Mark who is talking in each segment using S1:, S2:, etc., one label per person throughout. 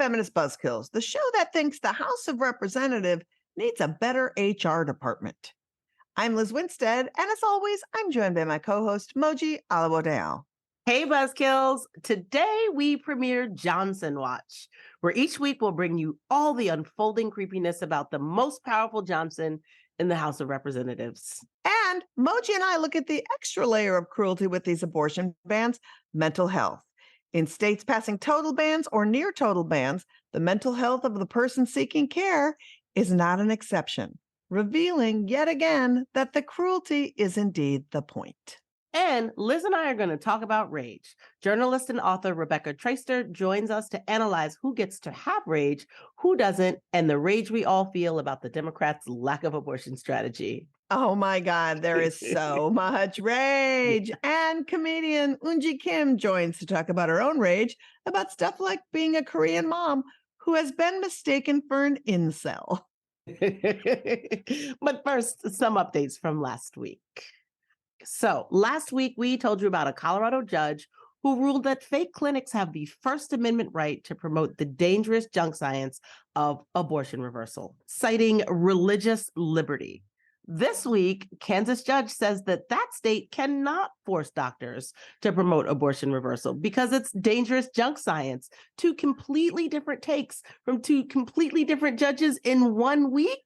S1: Feminist Buzzkills, the show that thinks the House of Representatives needs a better HR department. I'm Liz Winstead, and as always, I'm joined by my co-host, Moji Alawodale.
S2: Hey, Buzzkills. Today, we premiere Johnson Watch, where each week we'll bring you all the unfolding creepiness about the most powerful Johnson in the House of Representatives.
S1: And Moji and I look at the extra layer of cruelty with these abortion bans, mental health. In states passing total bans or near total bans, the mental health of the person seeking care is not an exception, revealing yet again that the cruelty is indeed the point.
S2: And Liz and I are going to talk about rage. Journalist and author Rebecca Traister joins us to analyze who gets to have rage, who doesn't, and the rage we all feel about the Democrats' lack of abortion strategy.
S1: Oh my God, there is so much rage. And comedian Eunji Kim joins to talk about her own rage about stuff like being a Korean mom who has been mistaken for an incel.
S2: But first, some updates from last week. So last week, we told you about a Colorado judge who ruled that fake clinics have the First Amendment right to promote the dangerous junk science of abortion reversal, citing religious liberty. This week, Kansas judge says that that state cannot force doctors to promote abortion reversal because it's dangerous junk science. Two completely different takes from two completely different judges in 1 week.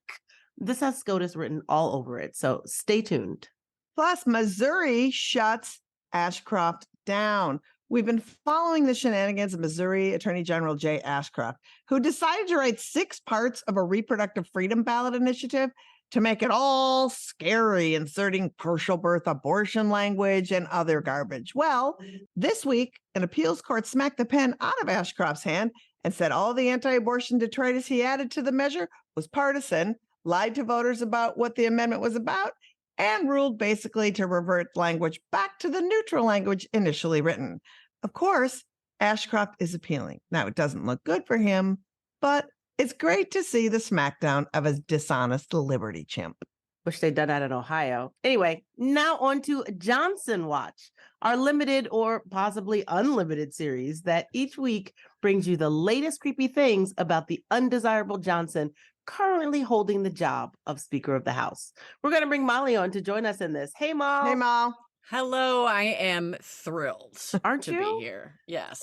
S2: This has SCOTUS written all over it, so stay tuned.
S1: Plus, Missouri shuts Ashcroft down. We've been following the shenanigans of Missouri Attorney General Jay Ashcroft, who decided to write 6 parts of a reproductive freedom ballot initiative to make it all scary, inserting partial birth abortion language and other garbage. Well, this week, an appeals court smacked the pen out of Ashcroft's hand and said all the anti-abortion detritus he added to the measure was partisan, lied to voters about what the amendment was about, and ruled basically to revert language back to the neutral language initially written. Of course, Ashcroft is appealing. Now, it doesn't look good for him, but it's great to see the smackdown of a dishonest liberty chimp.
S2: Wish they'd done that in Ohio. Anyway, now on to Johnson Watch, our limited or possibly unlimited series that each week brings you the latest creepy things about the undesirable Johnson currently holding the job of Speaker of the House. We're going to bring Molly on to join us in this. Hey, Molly.
S1: Hey, Mal.
S3: Hello, I am thrilled
S2: Aren't
S3: to
S2: you?
S3: be here. Yes.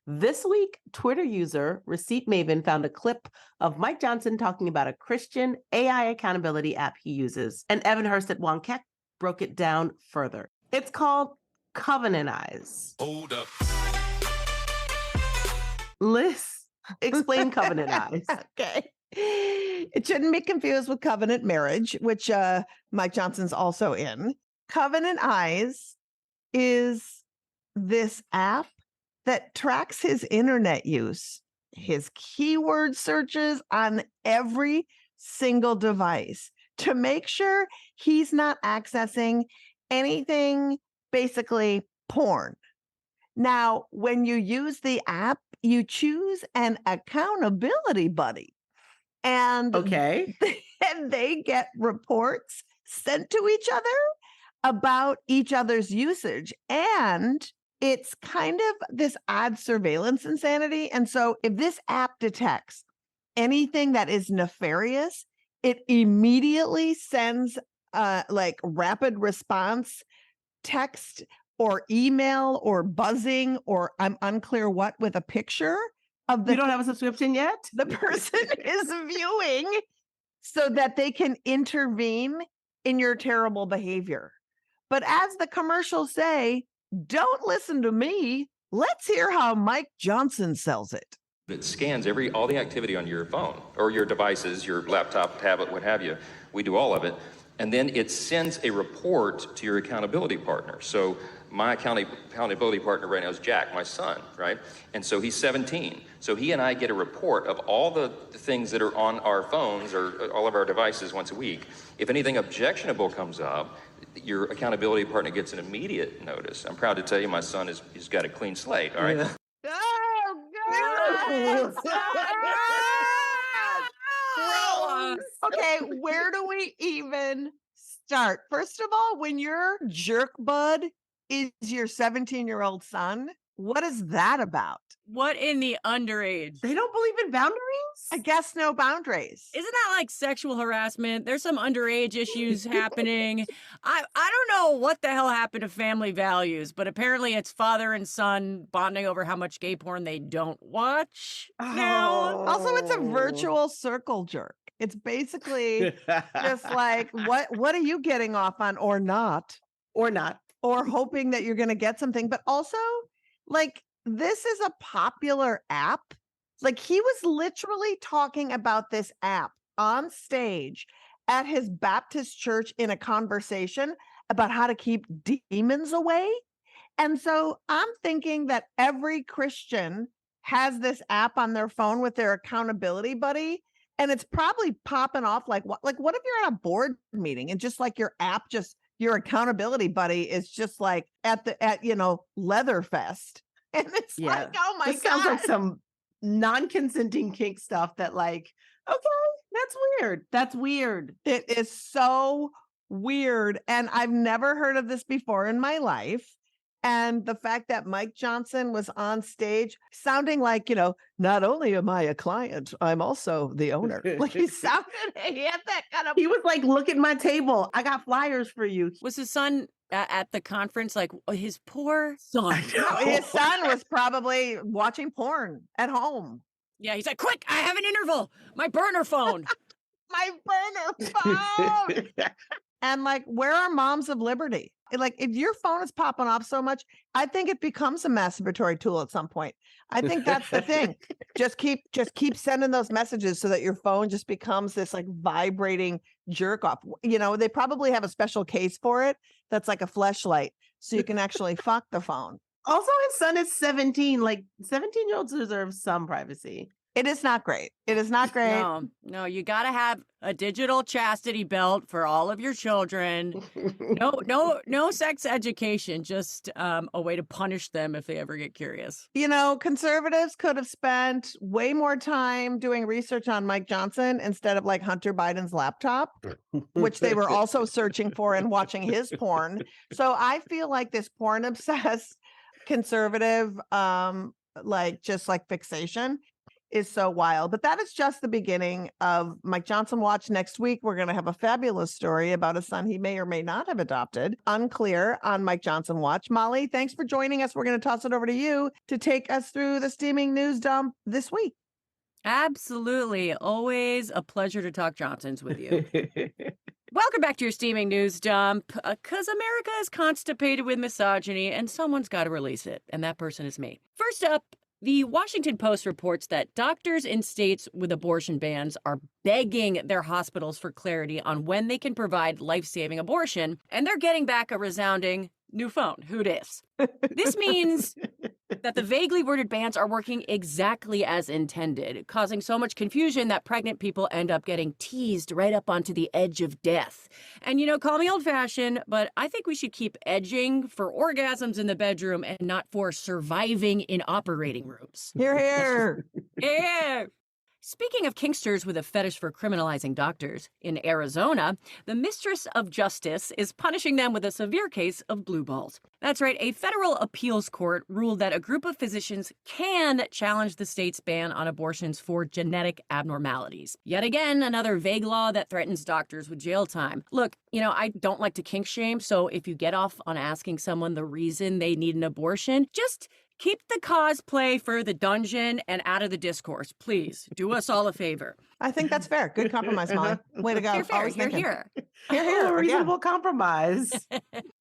S2: This week, Twitter user Receipt Maven found a clip of Mike Johnson talking about a Christian AI accountability app he uses, and Evan Hurst at Wonkek broke it down further. It's called Covenant Eyes.
S4: Hold up.
S2: Liz, explain Covenant Eyes.
S1: Okay. It shouldn't be confused with covenant marriage, which Mike Johnson's also in. Covenant Eyes is this app that tracks his internet use, his keyword searches on every single device to make sure he's not accessing anything, basically porn. Now, when you use the app, you choose an accountability buddy. And
S2: Okay.
S1: and they get reports sent to each other about each other's usage. And it's kind of this odd surveillance insanity. And so if this app detects anything that is nefarious, it immediately sends like rapid response text or email or buzzing or I'm unclear what with a picture of the
S2: You don't have a subscription yet?
S1: the person is viewing so that they can intervene in your terrible behavior. But as the commercials say, don't listen to me. Let's hear how Mike Johnson sells it.
S4: It scans all the activity on your phone or your devices, your laptop, tablet, what have you. We do all of it. And then it sends a report to your accountability partner. So my accountability partner right now is Jack, my son, right? And so he's 17. So he and I get a report of all the things that are on our phones or all of our devices once a week. If anything objectionable comes up, your accountability partner gets an immediate notice. I'm proud to tell you my son he's got a clean slate, all right?
S1: Yeah. Oh, God! Okay, where do we even start? First of all, when your jerk bud is your 17-year-old son, What is that about?
S3: What in the underage?
S2: They don't believe in boundaries?
S1: I guess no boundaries.
S3: Isn't that like sexual harassment? There's some underage issues happening. I don't know what the hell happened to family values, but apparently it's father and son bonding over how much gay porn they don't watch now.
S1: Also, it's a virtual circle jerk. It's basically just like, what are you getting off on or not?
S2: Or not.
S1: Or hoping that you're going to get something. But also, like, this is a popular app. Like, he was literally talking about this app on stage at his Baptist church in a conversation about how to keep demons away. And so I'm thinking that every Christian has this app on their phone with their accountability buddy. And it's probably popping off like what if you're at a board meeting and just like your app, just your accountability buddy is just like at Leatherfest. And it's like, oh my God.
S2: Sounds like some non-consenting kink stuff that like, okay, that's weird. That's weird.
S1: It is so weird. And I've never heard of this before in my life. And the fact that Mike Johnson was on stage sounding like, not only am I a client, I'm also the owner. Like he had that kind of.
S2: He was like, look at my table. I got flyers for you.
S3: Was his son at the conference like his poor son?
S1: No, his son was probably watching porn at home.
S3: Yeah, he's like, quick, I have an interval. My burner phone.
S1: My burner phone. And like, where are moms of liberty? Like, if your phone is popping off so much, I think it becomes a masturbatory tool at some point. I think that's the thing. Just keep sending those messages so that your phone just becomes this like vibrating jerk off. They probably have a special case for it that's like a fleshlight, so you can actually fuck the phone.
S2: Also, his son is 17. Like 17-year-olds deserve some privacy.
S1: It is not great. It is not great.
S3: No, you got to have a digital chastity belt for all of your children. No sex education, just a way to punish them if they ever get curious.
S1: Conservatives could have spent way more time doing research on Mike Johnson instead of like Hunter Biden's laptop, which they were also searching for and watching his porn. So I feel like this porn obsessed conservative, just like fixation is so wild. But that is just the beginning of Mike Johnson Watch. Next week, we're going to have a fabulous story about a son he may or may not have adopted. Unclear on Mike Johnson Watch. Molly, thanks for joining us. We're going to toss it over to you to take us through the steaming news dump this week.
S3: Absolutely. Always a pleasure to talk Johnsons with you. Welcome back to your steaming news dump, because America is constipated with misogyny and someone's got to release it. And that person is me. First up, the Washington Post reports that doctors in states with abortion bans are begging their hospitals for clarity on when they can provide life-saving abortion, and they're getting back a resounding new phone. Who dis? This means that the vaguely worded bans are working exactly as intended, causing so much confusion that pregnant people end up getting teased right up onto the edge of death. And, call me old-fashioned, but I think we should keep edging for orgasms in the bedroom and not for surviving in operating rooms.
S1: Hear, hear.
S3: Yeah. Speaking of kinksters with a fetish for criminalizing doctors, in Arizona, the Mistress of Justice is punishing them with a severe case of blue balls. That's right, a federal appeals court ruled that a group of physicians can challenge the state's ban on abortions for genetic abnormalities. Yet again, another vague law that threatens doctors with jail time. Look, I don't like to kink shame, so if you get off on asking someone the reason they need an abortion, just keep the cosplay for the dungeon and out of the discourse. Please do us all a favor.
S1: I think that's fair. Good compromise, Molly. Way to go.
S3: Here.
S2: A reasonable compromise.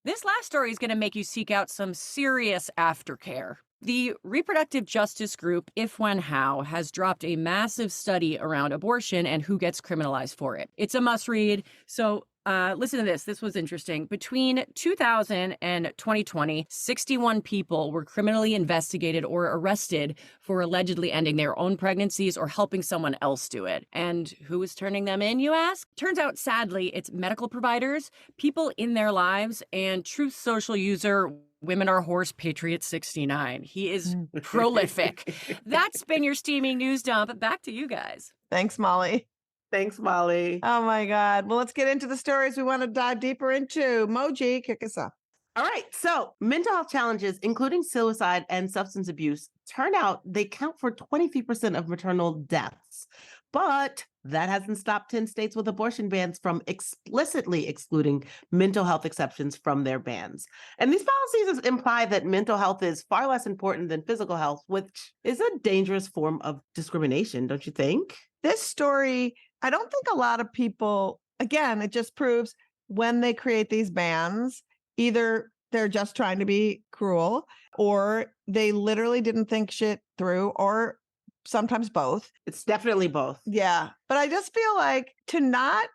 S3: This last story is going to make you seek out some serious aftercare. The reproductive justice group If, When, How has dropped a massive study around abortion and who gets criminalized for it. It's a must read. So listen to this. This was interesting. Between 2000 and 2020, 61 people were criminally investigated or arrested for allegedly ending their own pregnancies or helping someone else do it. And who is turning them in, you ask? Turns out, sadly, it's medical providers, people in their lives, and Truth Social user Women Are Horse Patriot 69. He is prolific. That's been your steaming news dump. Back to you guys.
S1: Thanks, Molly.
S2: Thanks, Molly.
S1: Oh my God. Well, let's get into the stories we want to dive deeper into. Moji, kick us off.
S2: All right. So mental health challenges, including suicide and substance abuse, turn out they count for 23% of maternal deaths. But that hasn't stopped 10 states with abortion bans from explicitly excluding mental health exceptions from their bans. And these policies imply that mental health is far less important than physical health, which is a dangerous form of discrimination, don't you think?
S1: This story, I don't think a lot of people, again, it just proves when they create these bans, either they're just trying to be cruel or they literally didn't think shit through, or sometimes both.
S2: It's definitely both.
S1: Yeah. But I just feel like to not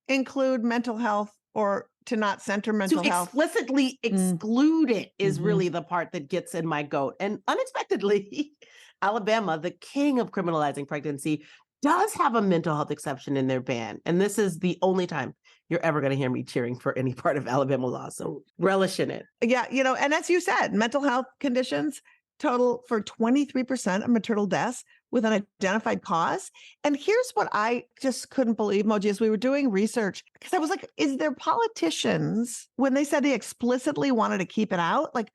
S1: include mental health or to not center mental
S2: to
S1: health.
S2: Explicitly exclude it is
S1: Mhm.
S2: really the part that gets in my goat. And unexpectedly, Alabama, the king of criminalizing pregnancy, does have a mental health exception in their ban. And this is the only time you're ever going to hear me cheering for any part of Alabama law. So relish in it.
S1: Yeah, and as you said, mental health conditions total for 23% of maternal deaths with an identified cause. And here's what I just couldn't believe, Moji, as we were doing research, because I was like, is there politicians, when they said they explicitly wanted to keep it out, like,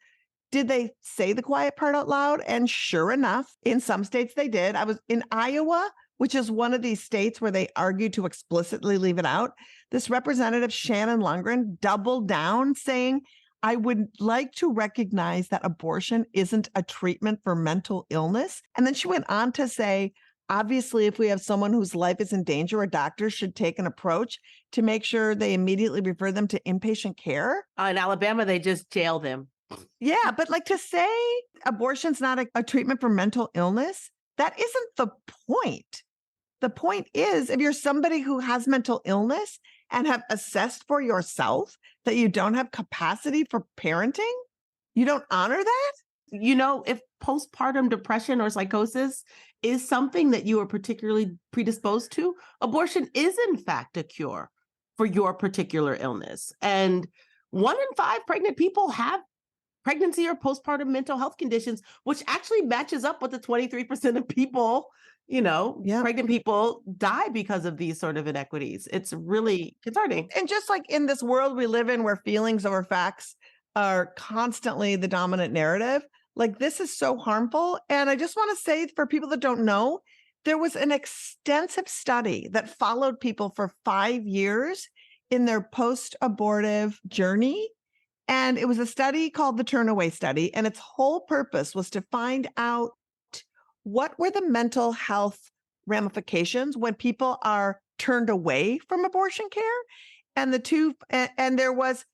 S1: did they say the quiet part out loud? And sure enough, in some states they did. I was in Iowa, which is one of these states where they argued to explicitly leave it out. This representative, Shannon Lundgren, doubled down saying, I would like to recognize that abortion isn't a treatment for mental illness. And then she went on to say, obviously, if we have someone whose life is in danger, a doctor should take an approach to make sure they immediately refer them to inpatient care.
S2: In Alabama, they just jail them.
S1: Yeah, but like to say abortion's not a treatment for mental illness, that isn't the point. The point is, if you're somebody who has mental illness and have assessed for yourself that you don't have capacity for parenting, you don't honor that?
S2: If postpartum depression or psychosis is something that you are particularly predisposed to, abortion is in fact a cure for your particular illness. And 1 in 5 pregnant people have pregnancy or postpartum mental health conditions, which actually matches up with the 23% of people, pregnant people die because of these sort of inequities. It's really concerning.
S1: And just like in this world we live in where feelings over facts are constantly the dominant narrative, like this is so harmful. And I just want to say, for people that don't know, there was an extensive study that followed people for 5 years in their post-abortive journey. And it was a study called the Turnaway Study. And its whole purpose was to find out what were the mental health ramifications when people are turned away from abortion care. And there was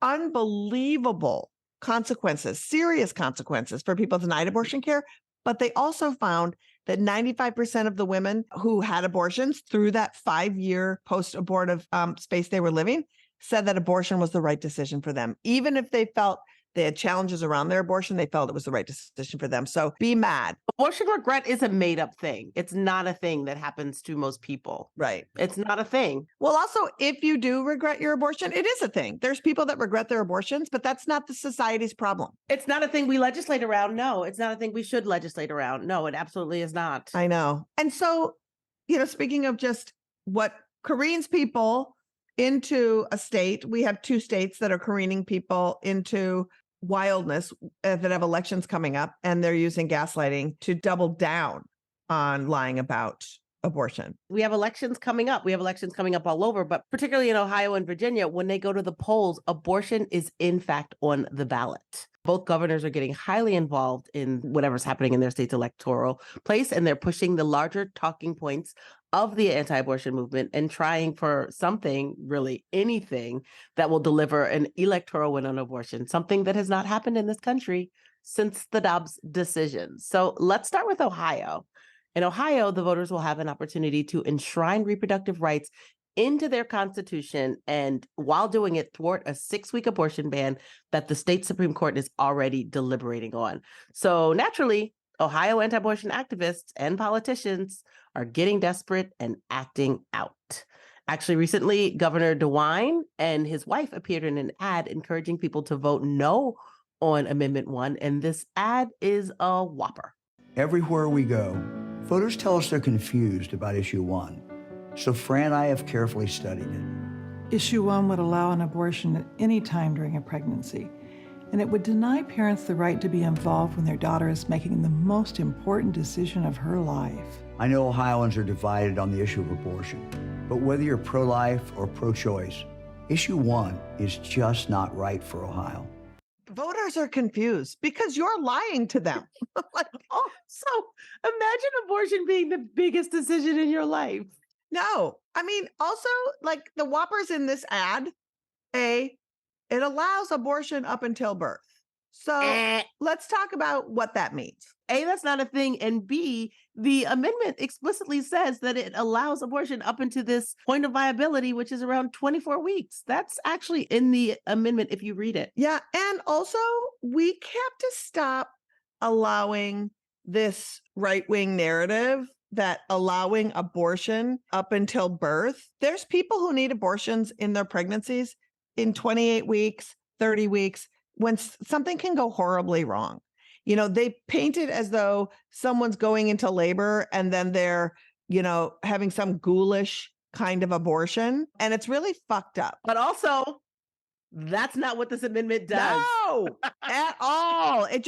S1: unbelievable consequences, serious consequences for people denied abortion care. But they also found that 95% of the women who had abortions through that 5-year post-abortive space they were living said that abortion was the right decision for them. Even if they felt they had challenges around their abortion, they felt it was the right decision for them. So be mad.
S2: Abortion regret is a made-up thing. It's not a thing that happens to most people.
S1: Right.
S2: It's not a thing.
S1: Well, also, if you do regret your abortion, it is a thing. There's people that regret their abortions, but that's not the society's problem.
S2: It's not a thing we legislate around. No, it's not a thing we should legislate around. No, it absolutely is not.
S1: I know. And so, speaking of just what careens people into a state, we have 2 states that are careening people into wildness that have elections coming up, and they're using gaslighting to double down on lying about abortion.
S2: We have elections coming up. We have elections coming up all over, but particularly in Ohio and Virginia, when they go to the polls, abortion is in fact on the ballot. Both governors are getting highly involved in whatever's happening in their state's electoral place, and they're pushing the larger talking points of the anti-abortion movement and trying for something, really anything, that will deliver an electoral win on abortion, something that has not happened in this country since the Dobbs decision. So let's start with Ohio. In Ohio, the voters will have an opportunity to enshrine reproductive rights into their constitution, and while doing it, thwart a 6-week abortion ban that the state Supreme Court is already deliberating on. So naturally, Ohio anti-abortion activists and politicians are getting desperate and acting out. Actually, recently, Governor DeWine and his wife appeared in an ad encouraging people to vote no on Amendment 1, and this ad is a whopper.
S5: Everywhere we go, voters tell us they're confused about Issue 1. So Fran and I have carefully studied it.
S6: Issue 1 would allow an abortion at any time during a pregnancy, and it would deny parents the right to be involved when their daughter is making the most important decision of her life.
S5: I know Ohioans are divided on the issue of abortion, but whether you're pro-life or pro-choice, issue 1 is just not right for Ohio.
S1: Voters are confused because you're lying to them. Like,
S2: Oh, so imagine abortion being the biggest decision in your life.
S1: no, I mean, also like the whoppers in this ad, it allows abortion up until birth. So let's talk about what that means.
S2: A, that's not a thing. And B, the amendment explicitly says that it allows abortion up into this point of viability, which is around 24 weeks. That's actually in the amendment if you read it.
S1: Yeah. And also, we have to stop allowing this right-wing narrative that allowing abortion up until birth. There's people who need abortions in their pregnancies in 28 weeks, 30 weeks, when something can go horribly wrong. You know, they paint it as though someone's going into labor and then they're, you know, having some ghoulish kind of abortion. And it's really fucked up.
S2: But also, that's not what this amendment does.
S1: No, at all. It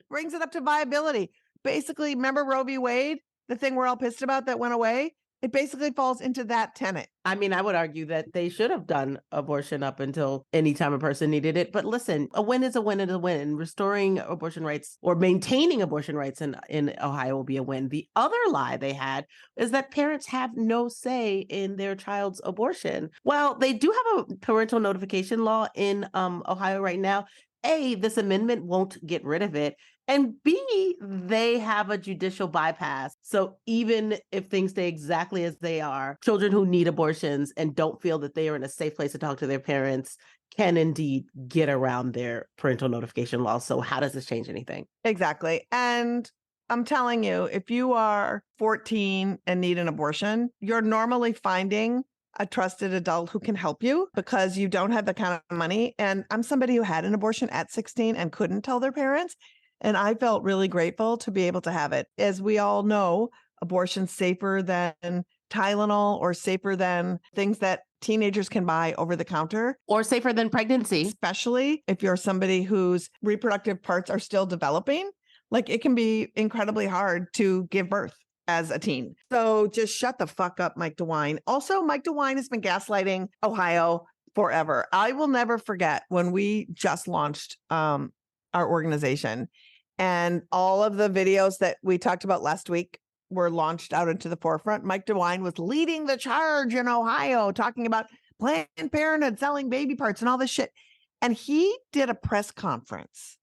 S1: brings it up to viability. Basically, remember Roe v. Wade, the thing we're all pissed about that went away? It basically falls into that tenet.
S2: I mean, I would argue that they should have done abortion up until any time a person needed it. But listen, a win is a win is a win. And restoring abortion rights or maintaining abortion rights in Ohio will be a win. The other lie they had is that parents have no say in their child's abortion. Well, they do have a parental notification law in Ohio right now. A, this amendment won't get rid of it. And B, they have a judicial bypass. So even if things stay exactly as they are, children who need abortions and don't feel that they are in a safe place to talk to their parents can indeed get around their parental notification law. So how does this change anything?
S1: Exactly. And I'm telling you, if you are 14 and need an abortion, you're normally finding a trusted adult who can help you because you don't have the kind of money. And I'm somebody who had an abortion at 16 and couldn't tell their parents. And I felt really grateful to be able to have it. As we all know, abortion's safer than Tylenol or safer than things that teenagers can buy over the counter.
S2: Or safer than pregnancy.
S1: Especially if you're somebody whose reproductive parts are still developing. Like it can be incredibly hard to give birth as a teen. So just shut the fuck up, Mike DeWine. Also, Mike DeWine has been gaslighting Ohio forever. I will never forget when we just launched our organization and all of the videos that we talked about last week were launched out into the forefront. Mike DeWine was leading the charge in Ohio, talking about Planned Parenthood selling baby parts and all this shit. And he did a press conference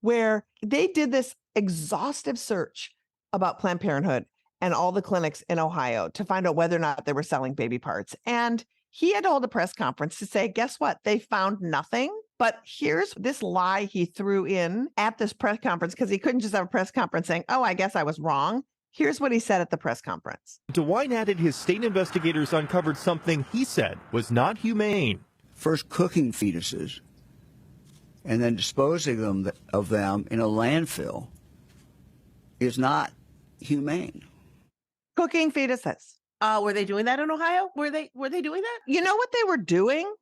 S1: where they did this exhaustive search about Planned Parenthood and all the clinics in Ohio to find out whether or not they were selling baby parts. And he had to hold a press conference to say, guess what? They found nothing. But here's this lie he threw in at this press conference because he couldn't just have a press conference saying, oh, I guess I was wrong. Here's what he said at the press conference.
S7: DeWine added his state investigators uncovered something he said was not humane.
S5: First cooking fetuses and then disposing of them in a landfill is not humane.
S1: Cooking fetuses.
S2: Were they doing that in Ohio? Were they doing that?
S1: You know what they were doing?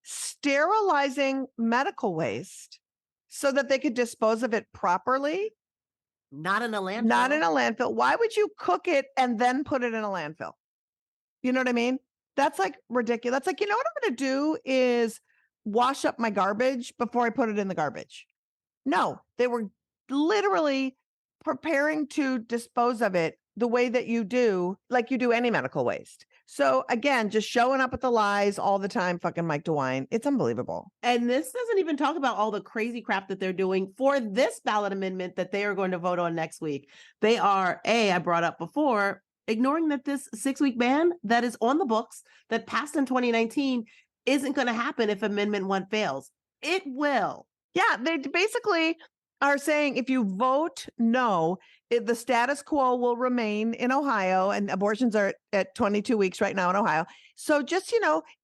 S1: Sterilizing medical waste so that they could dispose of it properly.
S2: Not in a landfill.
S1: Not in a landfill. Why would you cook it and then put it in a landfill? You know what I mean? That's like ridiculous. That's like, you know what I'm going to do is wash up my garbage before I put it in the garbage. No, they were literally preparing to dispose of it the way that you do, like you do any medical waste. So again, just showing up with the lies all the time, fucking Mike DeWine. It's unbelievable.
S2: And this doesn't even talk about all the crazy crap that they're doing for this ballot amendment that they are going to vote on next week. They are, I brought up before, ignoring that this 6-week ban that is on the books that passed in 2019 isn't going to happen if Amendment 1 fails. It will.
S1: Yeah, they basically are saying if you vote no, the status quo will remain in Ohio, and abortions are at 22 weeks right now in Ohio. So just,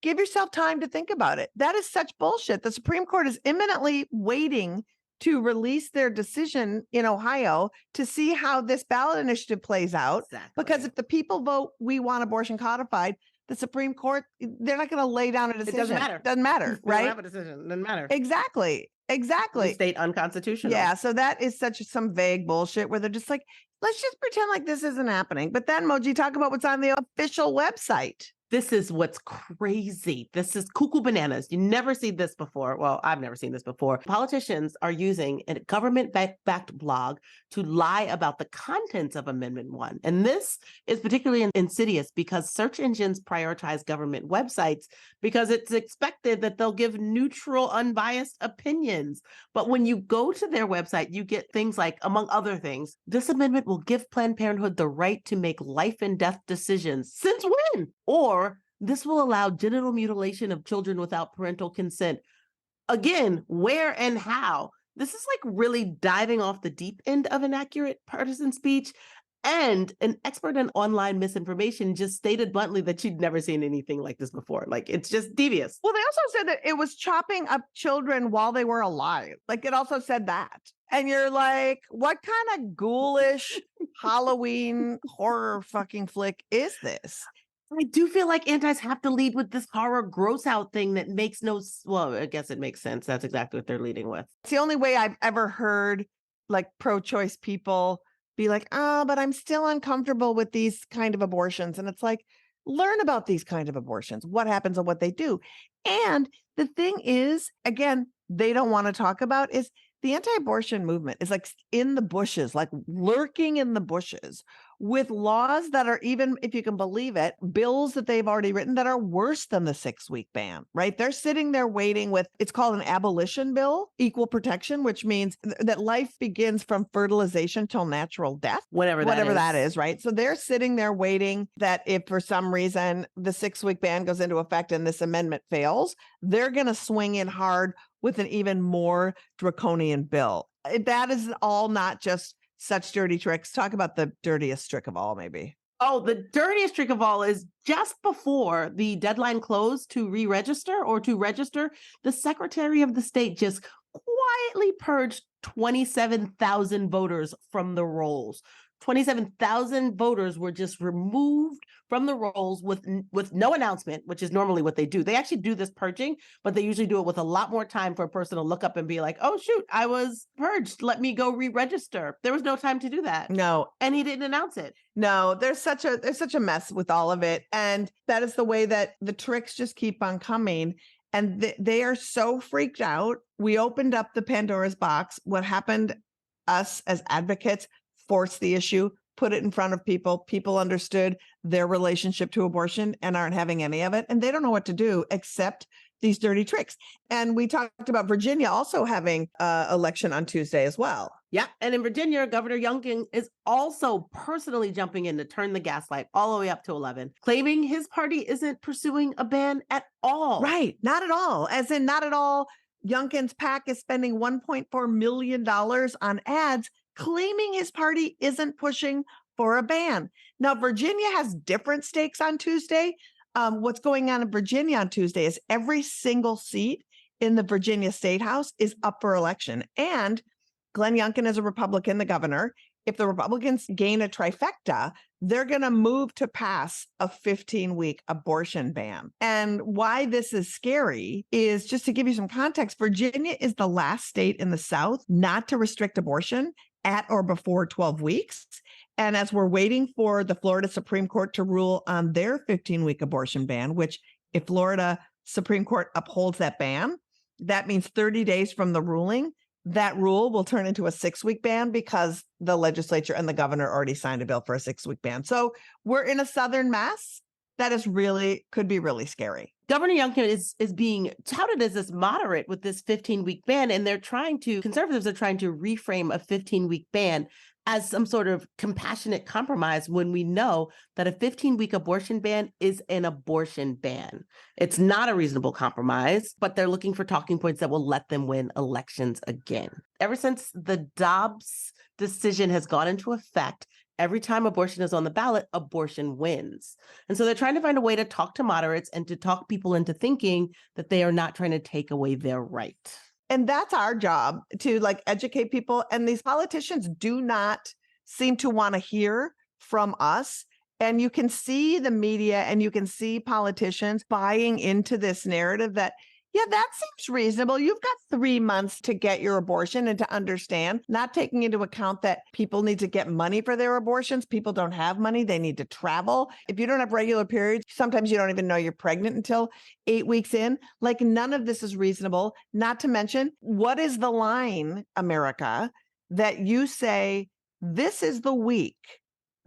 S1: give yourself time to think about it. That is such bullshit. The Supreme Court is imminently waiting to release their decision in Ohio to see how this ballot initiative plays out.
S2: Exactly.
S1: Because if the people vote, we want abortion codified, the Supreme Court, they're not going to lay down a decision.
S2: It doesn't matter.
S1: Doesn't matter,
S2: They don't
S1: right?
S2: have a decision. It doesn't matter.
S1: Exactly.
S2: The state unconstitutional.
S1: Yeah. So that is some vague bullshit where they're just like, let's just pretend like this isn't happening. But then, Moji, talk about what's on the official website.
S2: This is what's crazy. This is cuckoo bananas. You never see this before. Well, I've never seen this before. Politicians are using a government-backed blog to lie about the contents of Amendment 1. And this is particularly insidious because search engines prioritize government websites because it's expected that they'll give neutral, unbiased opinions. But when you go to their website, you get things like, among other things, this amendment will give Planned Parenthood the right to make life and death decisions. Since when? Or this will allow genital mutilation of children without parental consent. Again, where and how? This is like really diving off the deep end of inaccurate partisan speech. And an expert in online misinformation just stated bluntly that she'd never seen anything like this before. Like, it's just devious.
S1: Well, they also said that it was chopping up children while they were alive. Like, it also said that. And you're like, what kind of ghoulish Halloween horror fucking flick is this?
S2: I do feel like antis have to lead with this horror gross out thing that makes well, I guess it makes sense. That's exactly what they're leading with.
S1: It's the only way I've ever heard like pro-choice people be like, oh, but I'm still uncomfortable with these kind of abortions. And it's like, learn about these kind of abortions, what happens and what they do. And the thing is, again, they don't want to talk about is the anti-abortion movement is like in the bushes, like lurking in the bushes with laws that are, even if you can believe it, bills that they've already written that are worse than the 6-week ban, right? They're sitting there waiting with, it's called an abolition bill, equal protection, which means that life begins from fertilization till natural death.
S2: Whatever
S1: that is, right? So they're sitting there waiting that if for some reason the 6-week ban goes into effect and this amendment fails, they're going to swing in hard with an even more draconian bill. That is all not just such dirty tricks. Talk about the dirtiest trick of all, maybe.
S2: Oh, the dirtiest trick of all is just before the deadline closed to re-register or to register, the Secretary of the State just quietly purged 27,000 voters from the rolls. 27,000 voters were just removed from the rolls with no announcement, which is normally what they do. They actually do this purging, but they usually do it with a lot more time for a person to look up and be like, oh, shoot, I was purged. Let me go re-register. There was no time to do that.
S1: No.
S2: And he didn't announce it.
S1: No, there's such a mess with all of it. And that is the way that the tricks just keep on coming. And they are so freaked out. We opened up the Pandora's box. What happened, us as advocates, forced the issue, put it in front of people. People understood their relationship to abortion and aren't having any of it. And they don't know what to do except these dirty tricks. And we talked about Virginia also having election on Tuesday as well.
S2: Yeah. And in Virginia, Governor Youngkin is also personally jumping in to turn the gaslight all the way up to 11, claiming his party isn't pursuing a ban at all.
S1: Right. Not at all. As in not at all. Youngkin's PAC is spending $1.4 million on ads, claiming his party isn't pushing for a ban. Now, Virginia has different stakes on Tuesday. What's going on in Virginia on Tuesday is every single seat in the Virginia State House is up for election. And Glenn Youngkin is a Republican, the governor. If the Republicans gain a trifecta, they're going to move to pass a 15-week abortion ban. And why this is scary is, just to give you some context, Virginia is the last state in the South not to restrict abortion at or before 12 weeks. And as we're waiting for the Florida Supreme Court to rule on their 15-week abortion ban, which if Florida Supreme Court upholds that ban, that means 30 days from the ruling, that rule will turn into a 6-week ban because the legislature and the governor already signed a bill for a 6-week ban. So we're in a Southern mess that is could be really scary.
S2: Governor Youngkin is being touted as this moderate with this 15-week ban, and conservatives are trying to reframe a 15-week ban as some sort of compassionate compromise when we know that a 15-week abortion ban is an abortion ban. It's not a reasonable compromise, but they're looking for talking points that will let them win elections again. Ever since the Dobbs decision has gone into effect, every time abortion is on the ballot, abortion wins. And so they're trying to find a way to talk to moderates and to talk people into thinking that they are not trying to take away their right.
S1: And that's our job, to educate people. And these politicians do not seem to want to hear from us And you can see the media and you can see politicians buying into this narrative that, yeah, that seems reasonable. You've got 3 months to get your abortion and to understand, not taking into account that people need to get money for their abortions. People don't have money. They need to travel. If you don't have regular periods, sometimes you don't even know you're pregnant until 8 weeks in. Like, none of this is reasonable. Not to mention, what is the line, America, that you say, this is the week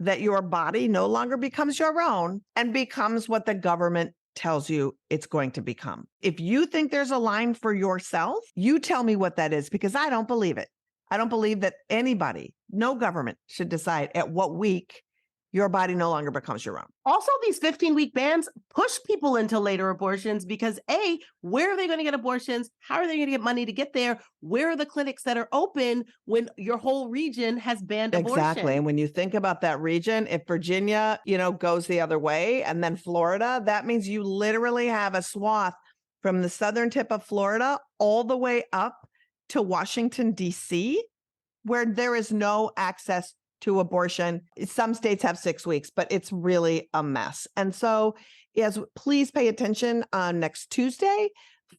S1: that your body no longer becomes your own and becomes what the government tells you it's going to become. If you think there's a line for yourself, you tell me what that is, because I don't believe it. I don't believe that anybody, no government, should decide at what week your body no longer becomes your own.
S2: Also, these 15-week bans push people into later abortions because A, where are they going to get abortions? How are they going to get money to get there? Where are the clinics that are open when your whole region has banned abortion?
S1: Exactly. And when you think about that region, if Virginia, goes the other way, and then Florida, that means you literally have a swath from the southern tip of Florida all the way up to Washington, D.C., where there is no access to abortion. Some states have 6 weeks, but it's really a mess. And so, please pay attention on next Tuesday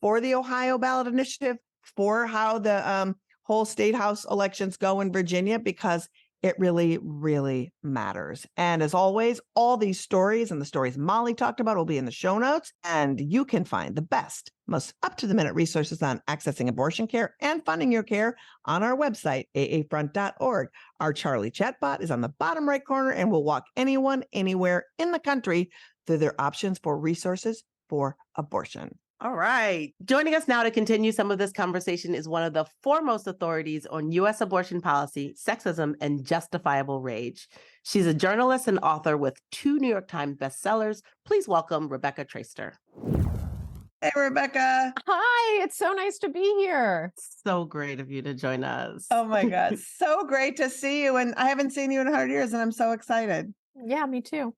S1: for the Ohio ballot initiative, for how the whole state house elections go in Virginia, because it really, really matters. And as always, all these stories and the stories Molly talked about will be in the show notes. And you can find the best, most up-to-the-minute resources on accessing abortion care and funding your care on our website, aafront.org. Our Charlie chatbot is on the bottom right corner and will walk anyone, anywhere in the country through their options for resources for abortion.
S2: All right. Joining us now to continue some of this conversation is one of the foremost authorities on U.S. abortion policy, sexism, and justifiable rage. She's a journalist and author with 2 New York Times bestsellers. Please welcome Rebecca Traister.
S1: Hey, Rebecca.
S8: Hi, it's so nice to be here.
S2: So great of you to join us.
S1: Oh my God. So great to see you. And I haven't seen you in 100 years and I'm so excited.
S8: Yeah, me too.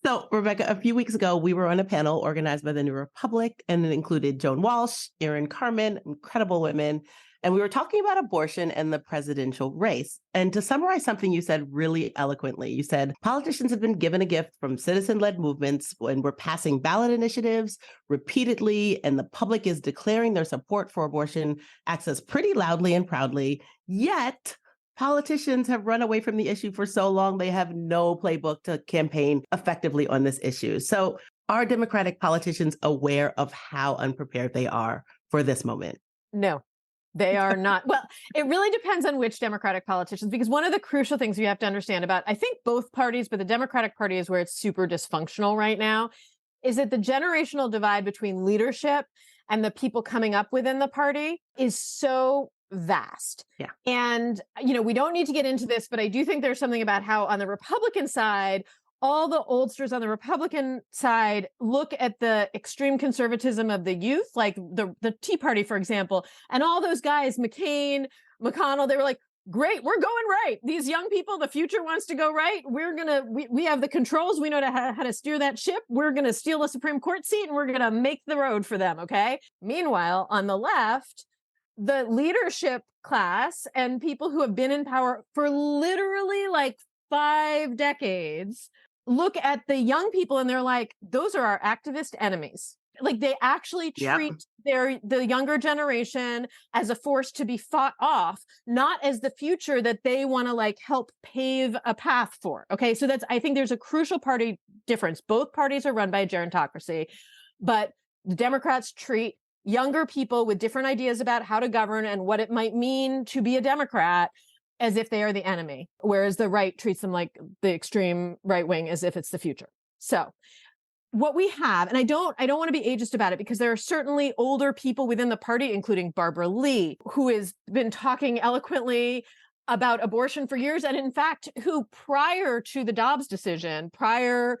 S2: So, Rebecca, a few weeks ago, we were on a panel organized by the New Republic, and it included Joan Walsh, Erin Carmen, incredible women. And we were talking about abortion and the presidential race. And to summarize something you said really eloquently, you said politicians have been given a gift from citizen-led movements when we're passing ballot initiatives repeatedly, and the public is declaring their support for abortion access pretty loudly and proudly. Yet, politicians have run away from the issue for so long, they have no playbook to campaign effectively on this issue. So are Democratic politicians aware of how unprepared they are for this moment?
S8: No, they are not. Well, it really depends on which Democratic politicians, because one of the crucial things you have to understand about, I think both parties, but the Democratic Party is where it's super dysfunctional right now, is that the generational divide between leadership and the people coming up within the party is so vast.
S2: Yeah.
S8: And, we don't need to get into this, but I do think there's something about how on the Republican side, all the oldsters on the Republican side look at the extreme conservatism of the youth, like the Tea Party, for example, and all those guys, McCain, McConnell, they were like, great, we're going right. These young people, the future wants to go right. We have the controls. We know how to steer that ship. We're going to steal a Supreme Court seat and we're going to make the road for them. Okay. Meanwhile, on the left, the leadership class and people who have been in power for literally like 5 decades look at the young people and they're like, those are our activist enemies. Like, they actually treat the younger generation as a force to be fought off, not as the future that they want to help pave a path for. Okay. So I think there's a crucial party difference. Both parties are run by a gerontocracy, but the Democrats treat younger people with different ideas about how to govern and what it might mean to be a Democrat as if they are the enemy, whereas the right treats them like the extreme right wing as if it's the future. So what we have, and I don't want to be ageist about it, because there are certainly older people within the party, including Barbara Lee, who has been talking eloquently about abortion for years. And in fact, who prior to the Dobbs decision, prior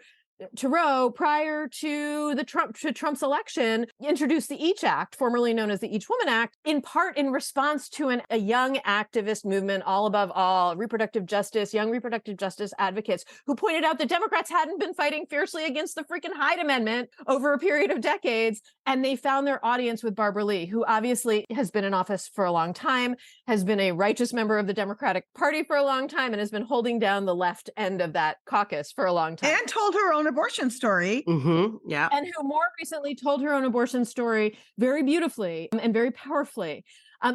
S8: to Roe prior to Trump's election, introduced the Each Act, formerly known as the Each Woman Act, in part in response to a young activist movement, all above all, reproductive justice, young reproductive justice advocates, who pointed out that Democrats hadn't been fighting fiercely against the freaking Hyde Amendment over a period of decades. And they found their audience with Barbara Lee, who obviously has been in office for a long time, has been a righteous member of the Democratic Party for a long time, and has been holding down the left end of that caucus for a long time.
S1: And told her own abortion story.
S2: Yeah.
S8: And who more recently told her own abortion story very beautifully and very powerfully.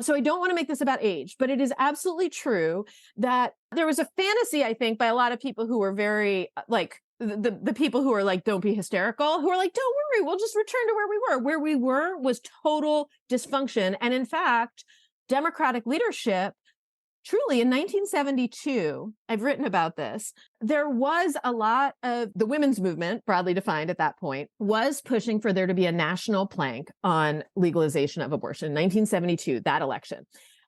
S8: So I don't want to make this about age, but it is absolutely true that there was a fantasy, I think, by a lot of people who were very like the people who are like, don't be hysterical, who are like, don't worry, we'll just return to where we were. Where we were was total dysfunction. And in fact, Democratic leadership, truly, in 1972, I've written about this, there was a lot of the women's movement, broadly defined at that point, was pushing for there to be a national plank on legalization of abortion. 1972, that election.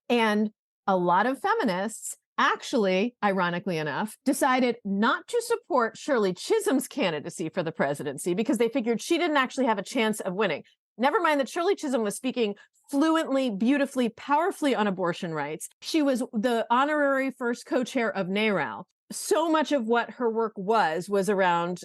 S8: And a lot of feminists actually, ironically enough, decided not to support Shirley Chisholm's candidacy for the presidency because they figured she didn't actually have a chance of winning. Never mind that Shirley Chisholm was speaking fluently, beautifully, powerfully on abortion rights. She was the honorary first co-chair of NARAL. So much of what her work was around,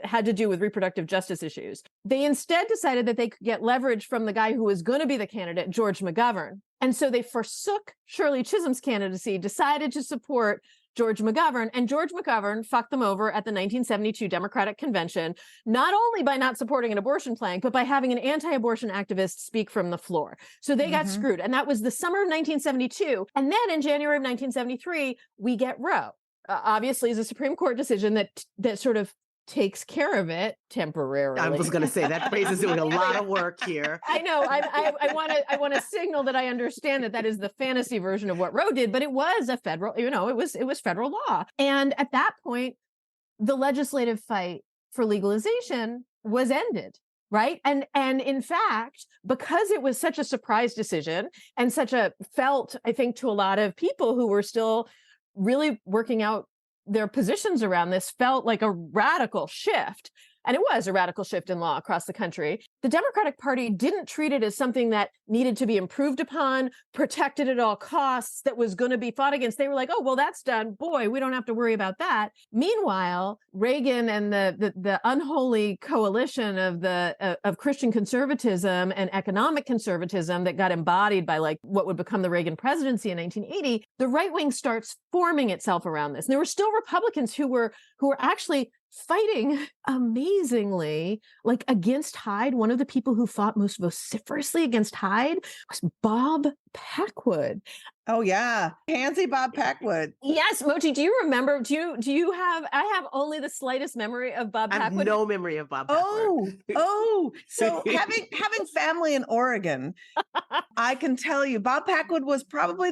S8: had to do with reproductive justice issues. They instead decided that they could get leverage from the guy who was going to be the candidate, George McGovern. And so they forsook Shirley Chisholm's candidacy, decided to support George McGovern, and George McGovern fucked them over at the 1972 Democratic Convention, not only by not supporting an abortion plank, but by having an anti-abortion activist speak from the floor. So they got screwed. And that was the summer of 1972. And then in January of 1973, we get Roe. Obviously, is a Supreme Court decision that sort of takes care of it temporarily.
S2: I was going to say that phrase is doing a lot of work here.
S8: I know. I want to signal that I understand that is the fantasy version of what Roe did, but it was a federal. It was federal law, and at that point, the legislative fight for legalization was ended. Right. And in fact, because it was such a surprise decision and felt, I think, to a lot of people who were still really working out their positions around this, felt like a radical shift. And it was a radical shift in law across the country. The Democratic Party didn't treat it as something that needed to be improved upon, protected at all costs, that was going to be fought against. They were like, oh, well, that's done. Boy, we don't have to worry about that. Meanwhile, Reagan and the unholy coalition of Christian conservatism and economic conservatism that got embodied by like what would become the Reagan presidency in 1980, the right wing starts forming itself around this. And there were still Republicans who were actually fighting amazingly, like against Hyde. One of the people who fought most vociferously against Hyde was Bob Packwood.
S1: Oh yeah, handsy Bob Packwood.
S8: Yes, Moji, do you remember? Do you have? I have only the slightest memory of Bob Packwood.
S2: I have no memory of Bob Packwood.
S1: So having family in Oregon, I can tell you, Bob Packwood was probably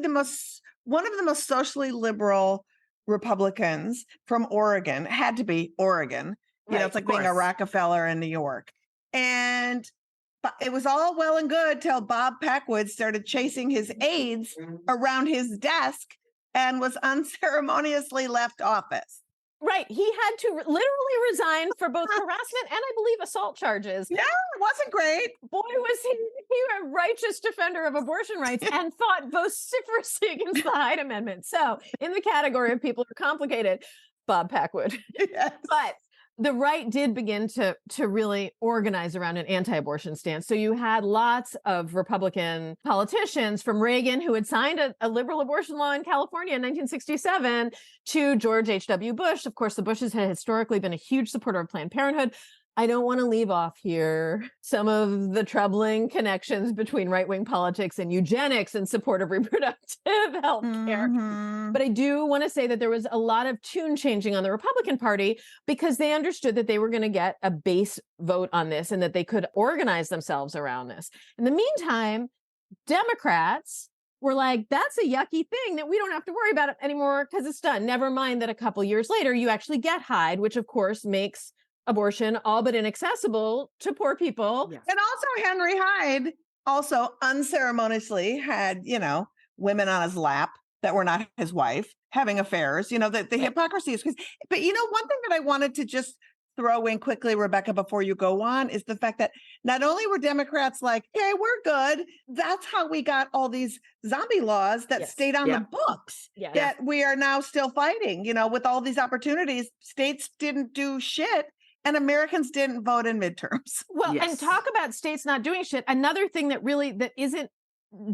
S1: one of the most socially liberal Republicans from Oregon. Had to be Oregon. You know, it's like being a Rockefeller in New York. And it was all well and good till Bob Packwood started chasing his aides around his desk and was unceremoniously left office.
S8: Right. He had to literally resign for both harassment and I believe assault charges.
S1: Yeah, it wasn't great.
S8: Boy, was he a righteous defender of abortion rights and fought vociferously against the Hyde Amendment. So in the category of people who are complicated, Bob Packwood.
S1: Yes.
S8: But the right did begin to really organize around an anti-abortion stance. So you had lots of Republican politicians, from Reagan, who had signed a liberal abortion law in California in 1967, to George H.W. Bush. Of course, the Bushes had historically been a huge supporter of Planned Parenthood. I don't want to leave off here some of the troubling connections between right-wing politics and eugenics in support of reproductive health care. But I do want to say that there was a lot of tune changing on the Republican Party because they understood that they were going to get a base vote on this and that they could organize themselves around this. In the meantime, Democrats were like, that's a yucky thing that we don't have to worry about it anymore because it's done. Never mind that a couple years later, you actually get Hyde, which of course makes abortion all but inaccessible to poor people.
S1: Yes. And also Henry Hyde also unceremoniously had, women on his lap that were not his wife having affairs, the hypocrisy is, but one thing that I wanted to just throw in quickly, Rebecca, before you go on, is the fact that not only were Democrats like, hey, we're good. That's how we got all these zombie laws that stayed on the books that we are now still fighting, with all these opportunities. States didn't do shit and Americans didn't vote in midterms.
S8: Well, and talk about states not doing shit. Another thing that isn't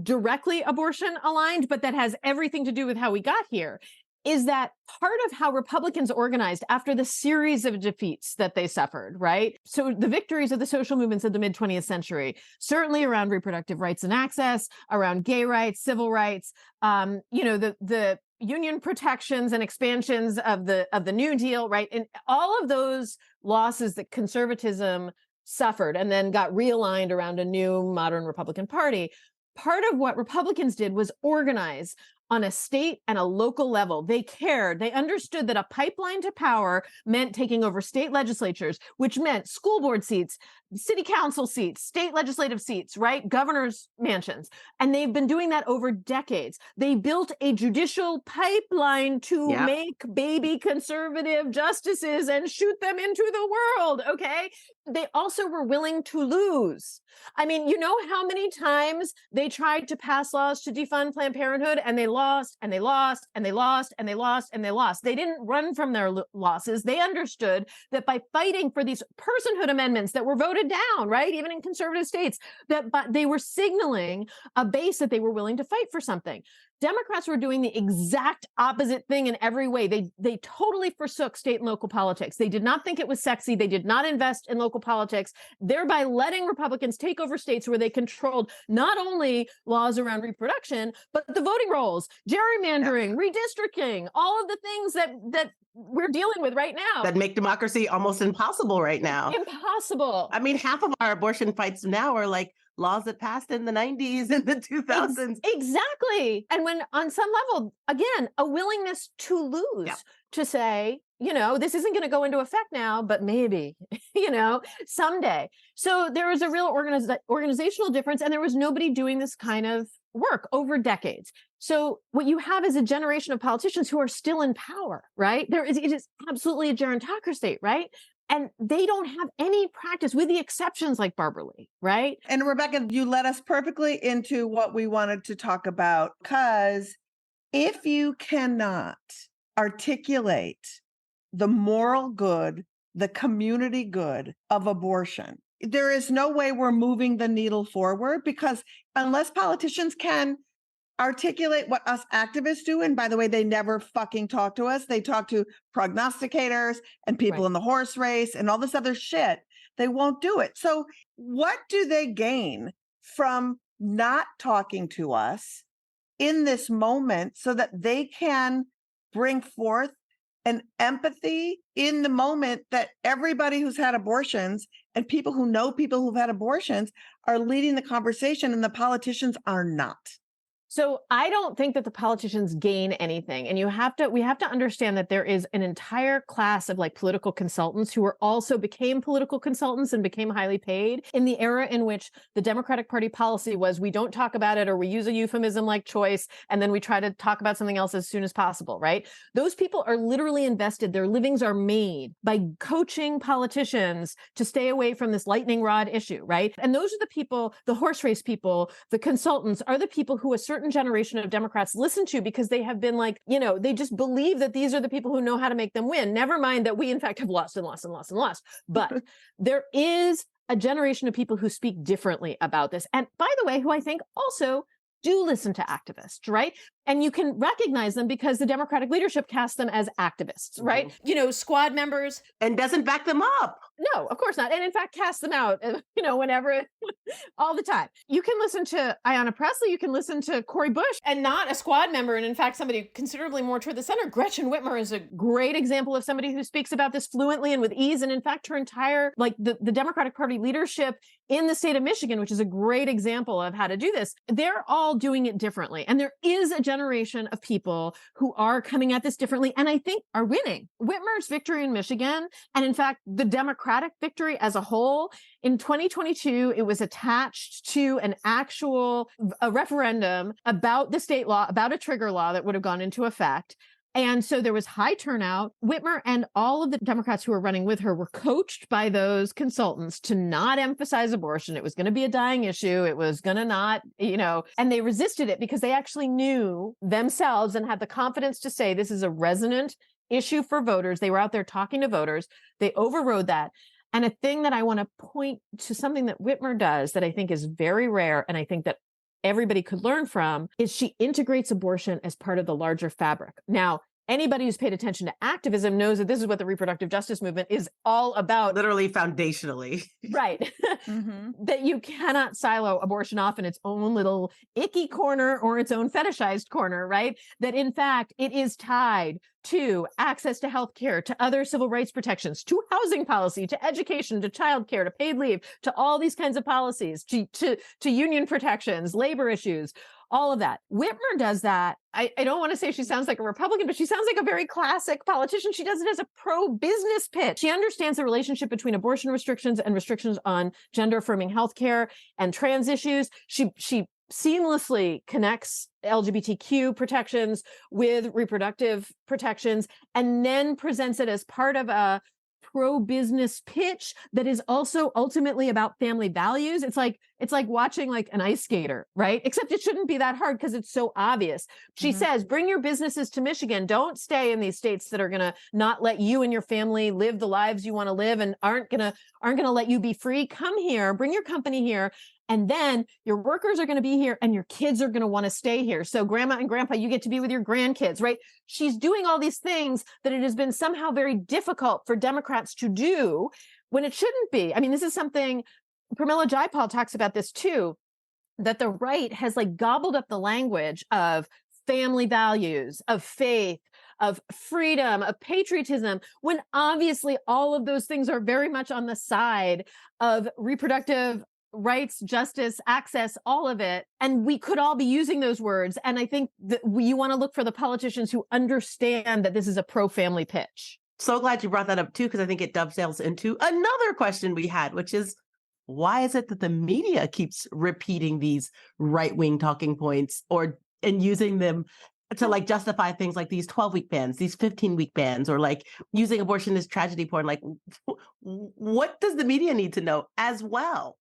S8: directly abortion aligned, but that has everything to do with how we got here, is that part of how Republicans organized after the series of defeats that they suffered, right? So the victories of the social movements of the mid-20th century, certainly around reproductive rights and access, around gay rights, civil rights, the union protections and expansions of the New Deal, right? And all of those losses that conservatism suffered and then got realigned around a new modern Republican Party. Part of what Republicans did was organize on a state and a local level. They cared. They understood that a pipeline to power meant taking over state legislatures, which meant school board seats, city council seats, state legislative seats, right? Governor's mansions. And they've been doing that over decades. They built a judicial pipeline to make baby conservative justices and shoot them into the world, okay? They also were willing to lose. I mean, you know how many times they tried to pass laws to defund Planned Parenthood and they lost and they lost and they lost and they lost and they lost. They didn't run from their losses. They understood that by fighting for these personhood amendments that were voted down, right, even in conservative states, that they were signaling a base that they were willing to fight for something. Democrats were doing the exact opposite thing in every way. They totally forsook state and local politics. They did not think it was sexy. They did not invest in local politics, thereby letting Republicans take over states where they controlled not only laws around reproduction, but the voting rolls, gerrymandering, redistricting, all of the things that we're dealing with right now.
S2: That make democracy almost impossible right now.
S8: Impossible.
S2: I mean, half of our abortion fights now are like laws that passed in the 90s and the 2000s.
S8: Exactly. And when on some level, again, a willingness to lose, to say, this isn't going to go into effect now, but maybe, someday. So there was a real organizational difference, and there was nobody doing this kind of work over decades. So what you have is a generation of politicians who are still in power, right? It is absolutely a gerontocracy, right? And they don't have any practice, with the exceptions like Barbara Lee, right?
S1: And Rebecca, you led us perfectly into what we wanted to talk about, because if you cannot articulate the moral good, the community good of abortion, there is no way we're moving the needle forward, because unless politicians can articulate what us activists do, and by the way, they never fucking talk to us. They talk to prognosticators and people in the horse race and all this other shit. They won't do it. So what do they gain from not talking to us in this moment so that they can bring forth an empathy in the moment that everybody who's had abortions and people who know people who've had abortions are leading the conversation, and the politicians are not?
S8: So I don't think that the politicians gain anything. And we have to understand that there is an entire class of political consultants who also became political consultants and became highly paid in the era in which the Democratic Party policy was, we don't talk about it, or we use a euphemism like choice, and then we try to talk about something else as soon as possible, right? Those people are literally invested. Their livings are made by coaching politicians to stay away from this lightning rod issue, right? And those are the people, the horse race people, the consultants, are the people who a certain generation of Democrats listen to, because they have been they just believe that these are the people who know how to make them win. Never mind that we in fact have lost and lost and lost and lost. But there is a generation of people who speak differently about this. And by the way, who I think also do listen to activists, right? And you can recognize them because the Democratic leadership casts them as activists, right? Squad members.
S2: And doesn't back them up.
S8: No, of course not. And in fact, cast them out, whenever, all the time. You can listen to Ayanna Pressley, you can listen to Cori Bush, and not a squad member. And in fact, somebody considerably more toward the center. Gretchen Whitmer is a great example of somebody who speaks about this fluently and with ease. And in fact, her entire, the Democratic Party leadership in the state of Michigan, which is a great example of how to do this, they're all doing it differently. And there is a generation of people who are coming at this differently, and I think are winning. Whitmer's victory in Michigan, and in fact, the Democratic victory as a whole, in 2022, it was attached to a referendum about the state law, about a trigger law that would have gone into effect. And so there was high turnout. Whitmer and all of the Democrats who were running with her were coached by those consultants to not emphasize abortion. It was going to be a dying issue. It was going to not, and they resisted it because they actually knew themselves and had the confidence to say this is a resonant issue for voters. They were out there talking to voters. They overrode that. And a thing that I want to point to, something that Whitmer does that I think is very rare, and I think that everybody could learn from, is she integrates abortion as part of the larger fabric. Now, anybody who's paid attention to activism knows that this is what the reproductive justice movement is all about.
S2: Literally foundationally.
S8: Right. That you cannot silo abortion off in its own little icky corner or its own fetishized corner, right? That in fact, it is tied to access to healthcare, to other civil rights protections, to housing policy, to education, to childcare, to paid leave, to all these kinds of policies, to union protections, labor issues, all of that. Whitmer does that. I don't want to say she sounds like a Republican, but she sounds like a very classic politician. She does it as a pro-business pitch. She understands the relationship between abortion restrictions and restrictions on gender-affirming healthcare and trans issues. She seamlessly connects LGBTQ protections with reproductive protections, and then presents it as part of a pro-business pitch that is also ultimately about family values. It's like watching like an ice skater, right? Except it shouldn't be that hard because it's so obvious. She says, bring your businesses to Michigan. Don't stay in these states that are going to not let you and your family live the lives you want to live and aren't going to let you be free. Come here, bring your company here. And then your workers are going to be here and your kids are going to want to stay here. So grandma and grandpa, you get to be with your grandkids, right? She's doing all these things that it has been somehow very difficult for Democrats to do when it shouldn't be. I mean, this is something Pramila Jayapal talks about this too, that the right has like gobbled up the language of family values, of faith, of freedom, of patriotism, when obviously all of those things are very much on the side of reproductive rights, justice, access, all of it. And we could all be using those words. And I think that you want to look for the politicians who understand that this is a pro-family pitch.
S2: So glad you brought that up too, because I think it dovetails into another question we had, which is, why is it that the media keeps repeating these right-wing talking points and using them to like justify things like these 12-week bans, these 15-week bans, or like using abortion as tragedy porn? Like, what does the media need to know as well?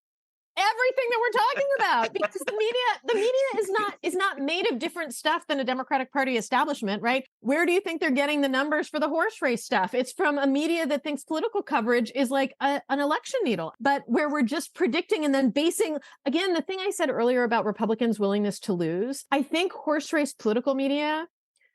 S8: Everything that we're talking about, because the media is not made of different stuff than a Democratic Party establishment, right? Where do you think they're getting the numbers for the horse race stuff? It's from a media that thinks political coverage is like an election needle, but where we're just predicting and then basing, again, the thing I said earlier about Republicans' willingness to lose, I think horse race political media,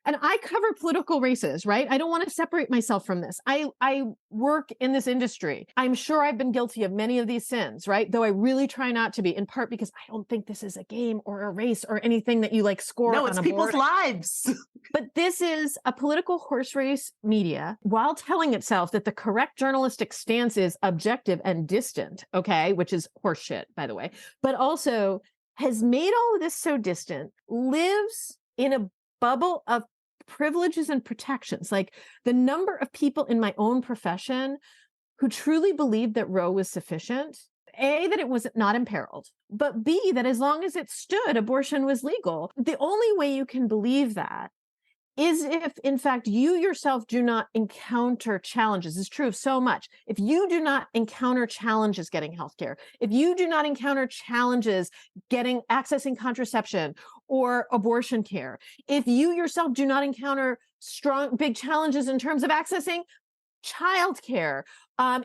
S8: and I cover political races, right? I don't want to separate myself from this. I work in this industry. I'm sure I've been guilty of many of these sins, right? Though I really try not to be, in part because I don't think this is a game or a race or anything that you like score.
S2: No, it's people's lives.
S8: But this is a political horse race media, while telling itself that the correct journalistic stance is objective and distant, okay, which is horseshit, by the way, but also has made all of this so distant, lives in a bubble of privileges and protections. Like the number of people in my own profession who truly believed that Roe was sufficient, A, that it was not imperiled, but B, that as long as it stood, abortion was legal. The only way you can believe that is if, in fact, you yourself do not encounter challenges. It's true of so much. If you do not encounter challenges getting healthcare, if you do not encounter challenges accessing contraception or abortion care, if you yourself do not encounter big challenges in terms of accessing childcare,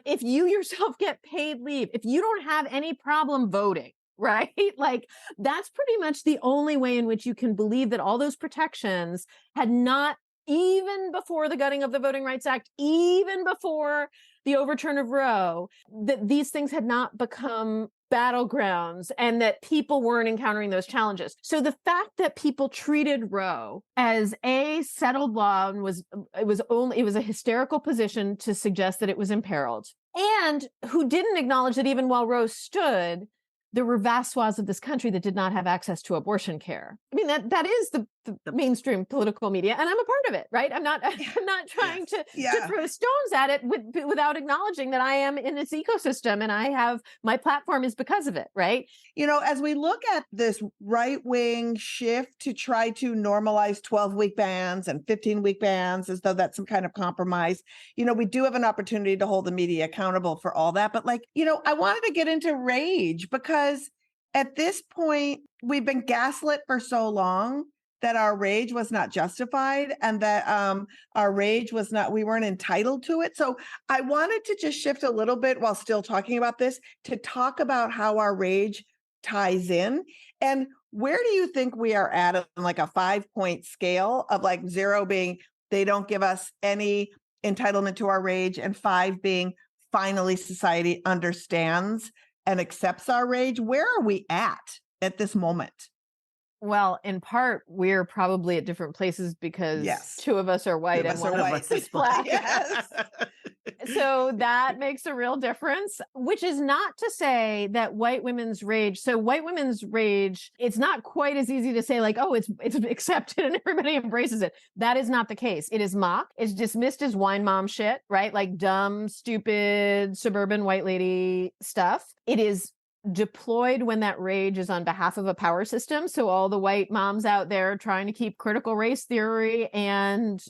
S8: if you yourself get paid leave, if you don't have any problem voting, right? Like that's pretty much the only way in which you can believe that all those protections had not, even before the gutting of the Voting Rights Act, even before the overturn of Roe, that these things had not become battlegrounds and that people weren't encountering those challenges. So the fact that people treated Roe as a settled law and it was a hysterical position to suggest that it was imperiled, and who didn't acknowledge that even while Roe stood, there were vast swaths of this country that did not have access to abortion care. I mean, that is the the mainstream political media, and I'm a part of it, right? I'm not trying to throw stones at it without acknowledging that I am in its ecosystem, and I have my platform is because of it, right?
S1: As we look at this right-wing shift to try to normalize 12-week bans and 15-week bans as though that's some kind of compromise, we do have an opportunity to hold the media accountable for all that. But I wanted to get into rage because at this point, we've been gaslit for so long that our rage was not justified and that our rage was not, we weren't entitled to it. So I wanted to just shift a little bit while still talking about this to talk about how our rage ties in. And where do you think we are at on like a 5-point scale of like 0 being they don't give us any entitlement to our rage and 5 being finally society understands and accepts our rage? Where are we at this moment?
S8: Well, in part, we're probably at different places because 2 of us are white and 1 of us is black.
S1: Yes.
S8: So that makes a real difference, which is not to say that white women's rage. So white women's rage, it's not quite as easy to say like, oh, it's accepted and everybody embraces it. That is not the case. It is mocked. It's dismissed as wine mom shit, right? Like dumb, stupid, suburban white lady stuff. It is deployed when that rage is on behalf of a power system. So all the white moms out there trying to keep critical race theory and,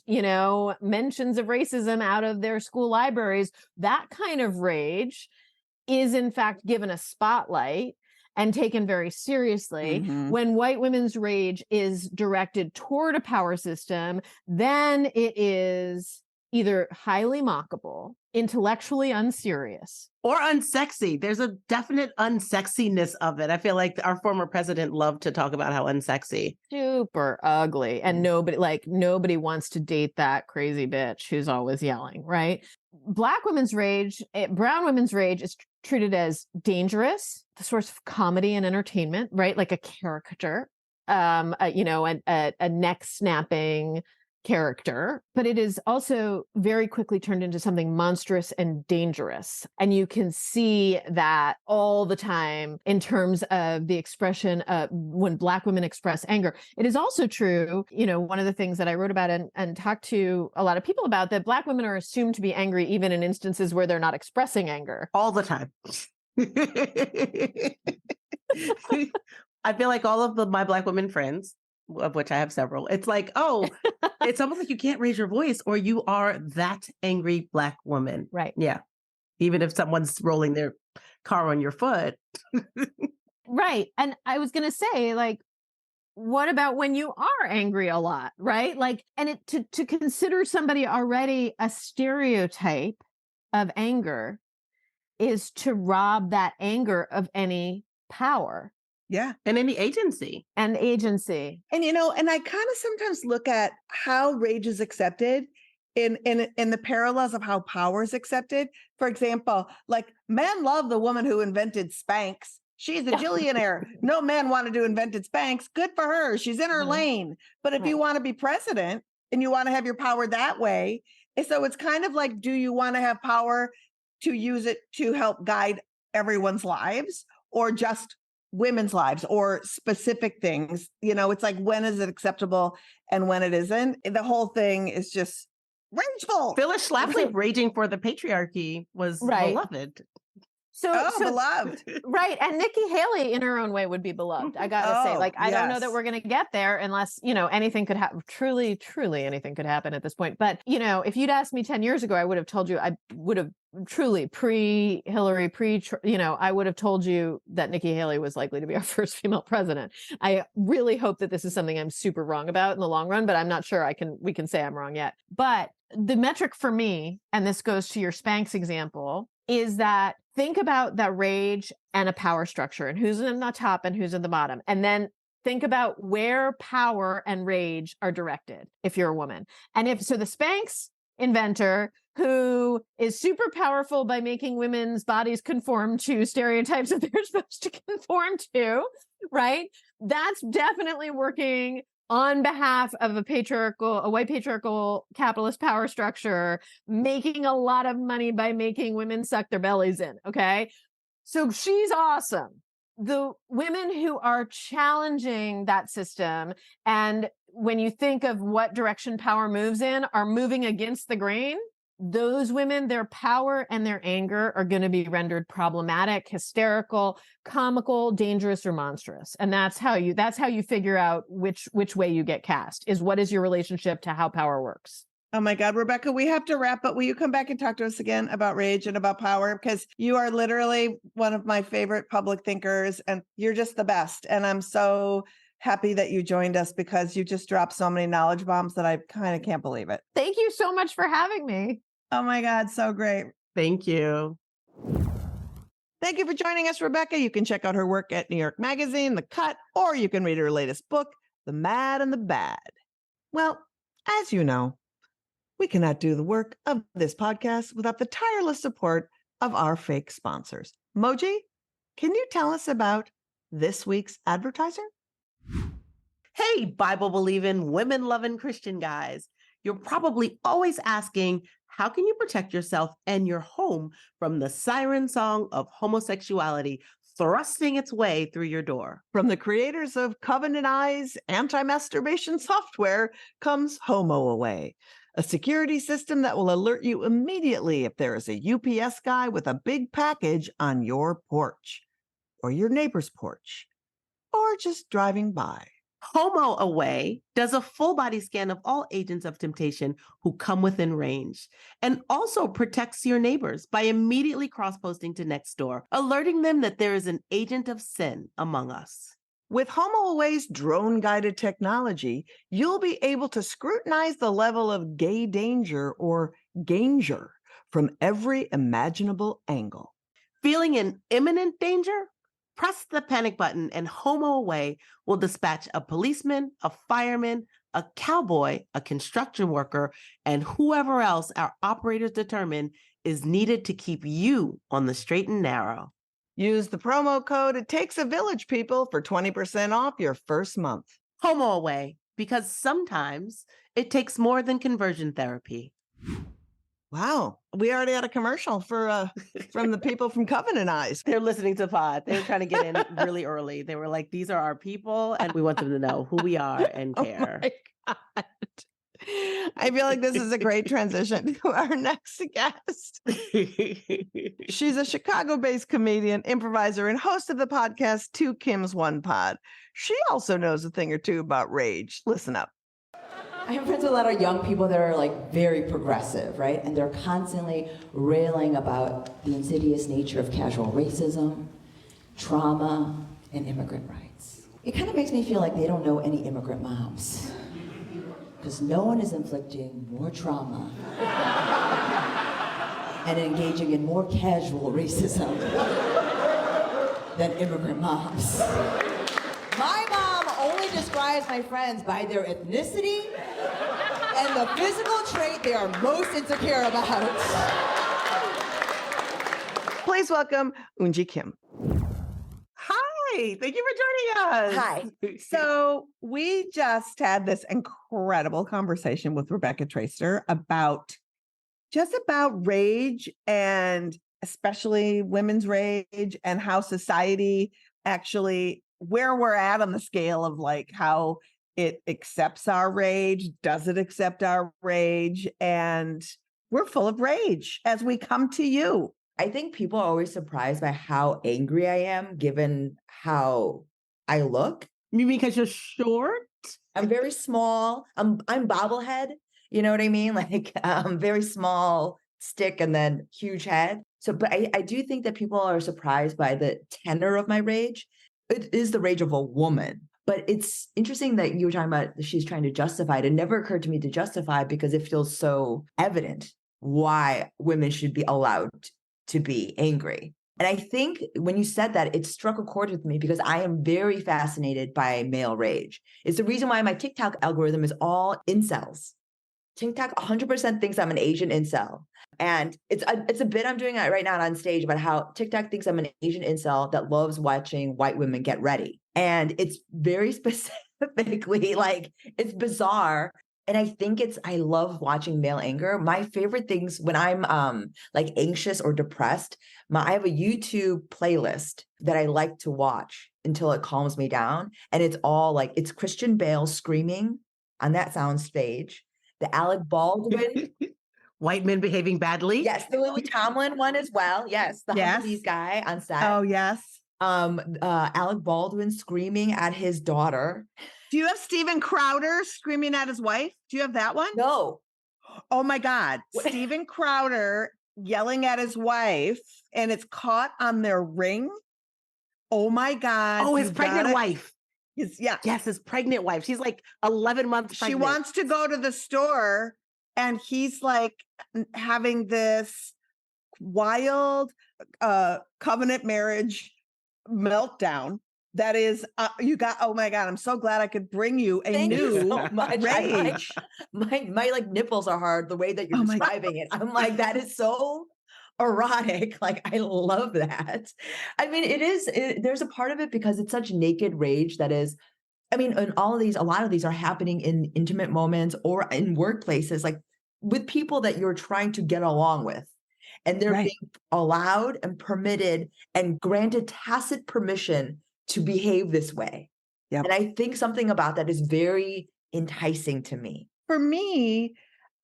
S8: mentions of racism out of their school libraries, that kind of rage is in fact given a spotlight and taken very seriously.
S1: Mm-hmm.
S8: When white women's rage is directed toward a power system, then it is either highly mockable, intellectually unserious,
S2: or unsexy. There's a definite unsexiness of it. I feel like our former president loved to talk about how unsexy.
S8: Super ugly. And nobody wants to date that crazy bitch who's always yelling, right? Black women's rage, brown women's rage is treated as dangerous, the source of comedy and entertainment, right? Like a caricature, a neck snapping character, but it is also very quickly turned into something monstrous and dangerous. And you can see that all the time in terms of the expression of when Black women express anger. It is also true, one of the things that I wrote about and talked to a lot of people about, that Black women are assumed to be angry even in instances where they're not expressing anger.
S2: All the time. I feel like all of my Black women friends, of which I have several, it's like, oh, it's almost like you can't raise your voice or you are that angry Black woman.
S8: Right.
S2: Yeah. Even if someone's rolling their car on your foot.
S8: Right. And I was going to say, like, what about when you are angry a lot, right? Like, and to consider somebody already a stereotype of anger is to rob that anger of any power.
S1: Yeah.
S2: And any agency.
S8: And agency.
S1: And, and I kind of sometimes look at how rage is accepted in the parallels of how power is accepted. For example, like men love the woman who invented Spanx. She's a billionaire. No man wanted to invent Spanx. Good for her. She's in her lane. But if you want to be president and you want to have your power that way, so it's kind of like, do you want to have power to use it to help guide everyone's lives or just women's lives or specific things? It's like, when is it acceptable and when it isn't? The whole thing is just rageful.
S2: Phyllis Schlafly raging for the patriarchy was beloved.
S8: So
S1: beloved.
S8: Right. And Nikki Haley in her own way would be beloved. I got to say, I don't know that we're going to get there unless, anything could happen. Truly anything could happen at this point. But, if you'd asked me 10 years ago, I would have told you, I would have truly pre-Hillary, I would have told you that Nikki Haley was likely to be our first female president. I really hope that this is something I'm super wrong about in the long run, but I'm not sure we can say I'm wrong yet. But the metric for me, and this goes to your Spanx example, is that think about that rage and a power structure and who's in the top and who's in the bottom. And then think about where power and rage are directed if you're a woman. And if so, the Spanx inventor who is super powerful by making women's bodies conform to stereotypes that they're supposed to conform to, right? That's definitely working on behalf of a white patriarchal capitalist power structure, making a lot of money by making women suck their bellies in. Okay. So she's awesome. the women who are challenging that system, and when you think of what direction power moves in, are moving against the grain, those women, their power and their anger are going to be rendered problematic, hysterical, comical, dangerous, or monstrous. And that's how you figure out which way you get cast, is what is your relationship to how power works.
S1: Oh my God, Rebecca, we have to wrap, but will you come back and talk to us again about rage and about power? Because you are literally one of my favorite public thinkers and you're just the best. And I'm so happy that you joined us because you just dropped so many knowledge bombs that I kind of can't believe it.
S8: Thank you so much for having me.
S1: Oh my God, so great.
S2: Thank you.
S1: Thank you for joining us, Rebecca. You can check out her work at New York Magazine, The Cut, or you can read her latest book, The Mad and the Bad. Well, as you know, we cannot do the work of this podcast without the tireless support of our fake sponsors. Moji, can you tell us about this week's advertiser?
S2: Hey, Bible-believing, women-loving Christian guys. You're probably always asking, how can you protect yourself and your home from the siren song of homosexuality thrusting its way through your door?
S1: From the creators of Covenant Eyes anti-masturbation software comes Homo Away, a security system that will alert you immediately if there is a UPS guy with a big package on your porch, or your neighbor's porch, or just driving by.
S2: Homo Away does a full body scan of all agents of temptation who come within range, and also protects your neighbors by immediately cross-posting to Nextdoor, alerting them that there is an agent of sin among us.
S1: With Homo Away's drone-guided technology, you'll be able to scrutinize the level of gay danger or ganger from every imaginable angle.
S2: Feeling in imminent danger? Press the panic button and Homo Away will dispatch a policeman, a fireman, a cowboy, a construction worker, and whoever else our operators determine is needed to keep you on the straight and narrow.
S1: Use the promo code It Takes a Village, people, for 20% off your first month.
S2: Homo Away, because sometimes it takes more than conversion therapy.
S1: Wow, we already had a commercial for from the people from Covenant Eyes.
S2: They're listening to pod. They were trying to get in really early. They were like, these are our people, and we want them to know who we are and care.
S1: Oh my God. I feel like this is a great transition to our next guest. She's a Chicago-based comedian, improviser, and host of the podcast Two Kims, One Pod. She also knows a thing or two about rage. Listen up.
S9: I have friends with a lot of young people that are like very progressive, right? And they're constantly railing about the insidious nature of casual racism, trauma, and immigrant rights. It kind of makes me feel like they don't know any immigrant moms. Because no one is inflicting more trauma and engaging in more casual racism than immigrant moms. My mom only describes my friends by their ethnicity and the physical trait they are most insecure about.
S1: Please welcome Eunji Kim. Hi, thank you for joining us.
S9: Hi.
S1: So we just had this incredible conversation with Rebecca Traister about rage, and especially women's rage, and how society actually, where we're at on the scale of like how it accepts our rage, does it accept our rage? And we're full of rage as we come to you.
S9: I think people are always surprised by how angry I am given how I look.
S2: You mean because you're short?
S9: I'm very small. I'm bobblehead. You know what I mean? Like very small stick and then huge head. So, but I do think that people are surprised by the tenor of my rage. It is the rage of a woman. But it's interesting that you were talking about she's trying to justify it. It never occurred to me to justify it because it feels so evident why women should be allowed to be angry. And I think when you said that, it struck a chord with me because I am very fascinated by male rage. It's the reason why my TikTok algorithm is all incels. TikTok 100% thinks I'm an Asian incel. And it's a bit I'm doing right now on stage about how TikTok thinks I'm an Asian incel that loves watching white women get ready. And it's very specifically like, it's bizarre. And I think I love watching male anger. My favorite things when I'm like anxious or depressed, I have a YouTube playlist that I like to watch until it calms me down. And it's all like, it's Christian Bale screaming on that soundstage, the Alec Baldwin.
S2: White men behaving badly.
S9: Yes, the Lily Tomlin one as well. Yes, the Humvees guy on set.
S1: Oh, yes.
S9: Alec Baldwin screaming at his daughter.
S1: Do you have Steven Crowder screaming at his wife? Do you have that one?
S9: No.
S1: Oh my God. Steven Crowder yelling at his wife, and it's caught on their ring. Oh my God.
S2: Oh, his pregnant wife.
S1: Yes,
S2: his pregnant wife. She's like 11 months pregnant.
S1: She wants to go to the store, and he's like having this wild covenant marriage meltdown. That is, oh my God, I'm so glad I could bring you a
S9: Thank
S1: new
S9: you so much.
S1: rage.
S9: My like nipples are hard the way that you're describing it. I'm like, that is so erotic. Like, I love that. I mean, there's a part of it because it's such naked rage that is, I mean, and a lot of these are happening in intimate moments or in workplaces, like with people that you're trying to get along with. And they're being allowed and permitted and granted tacit permission to behave this way. Yep. And I think something about that is very enticing to me.
S1: For me,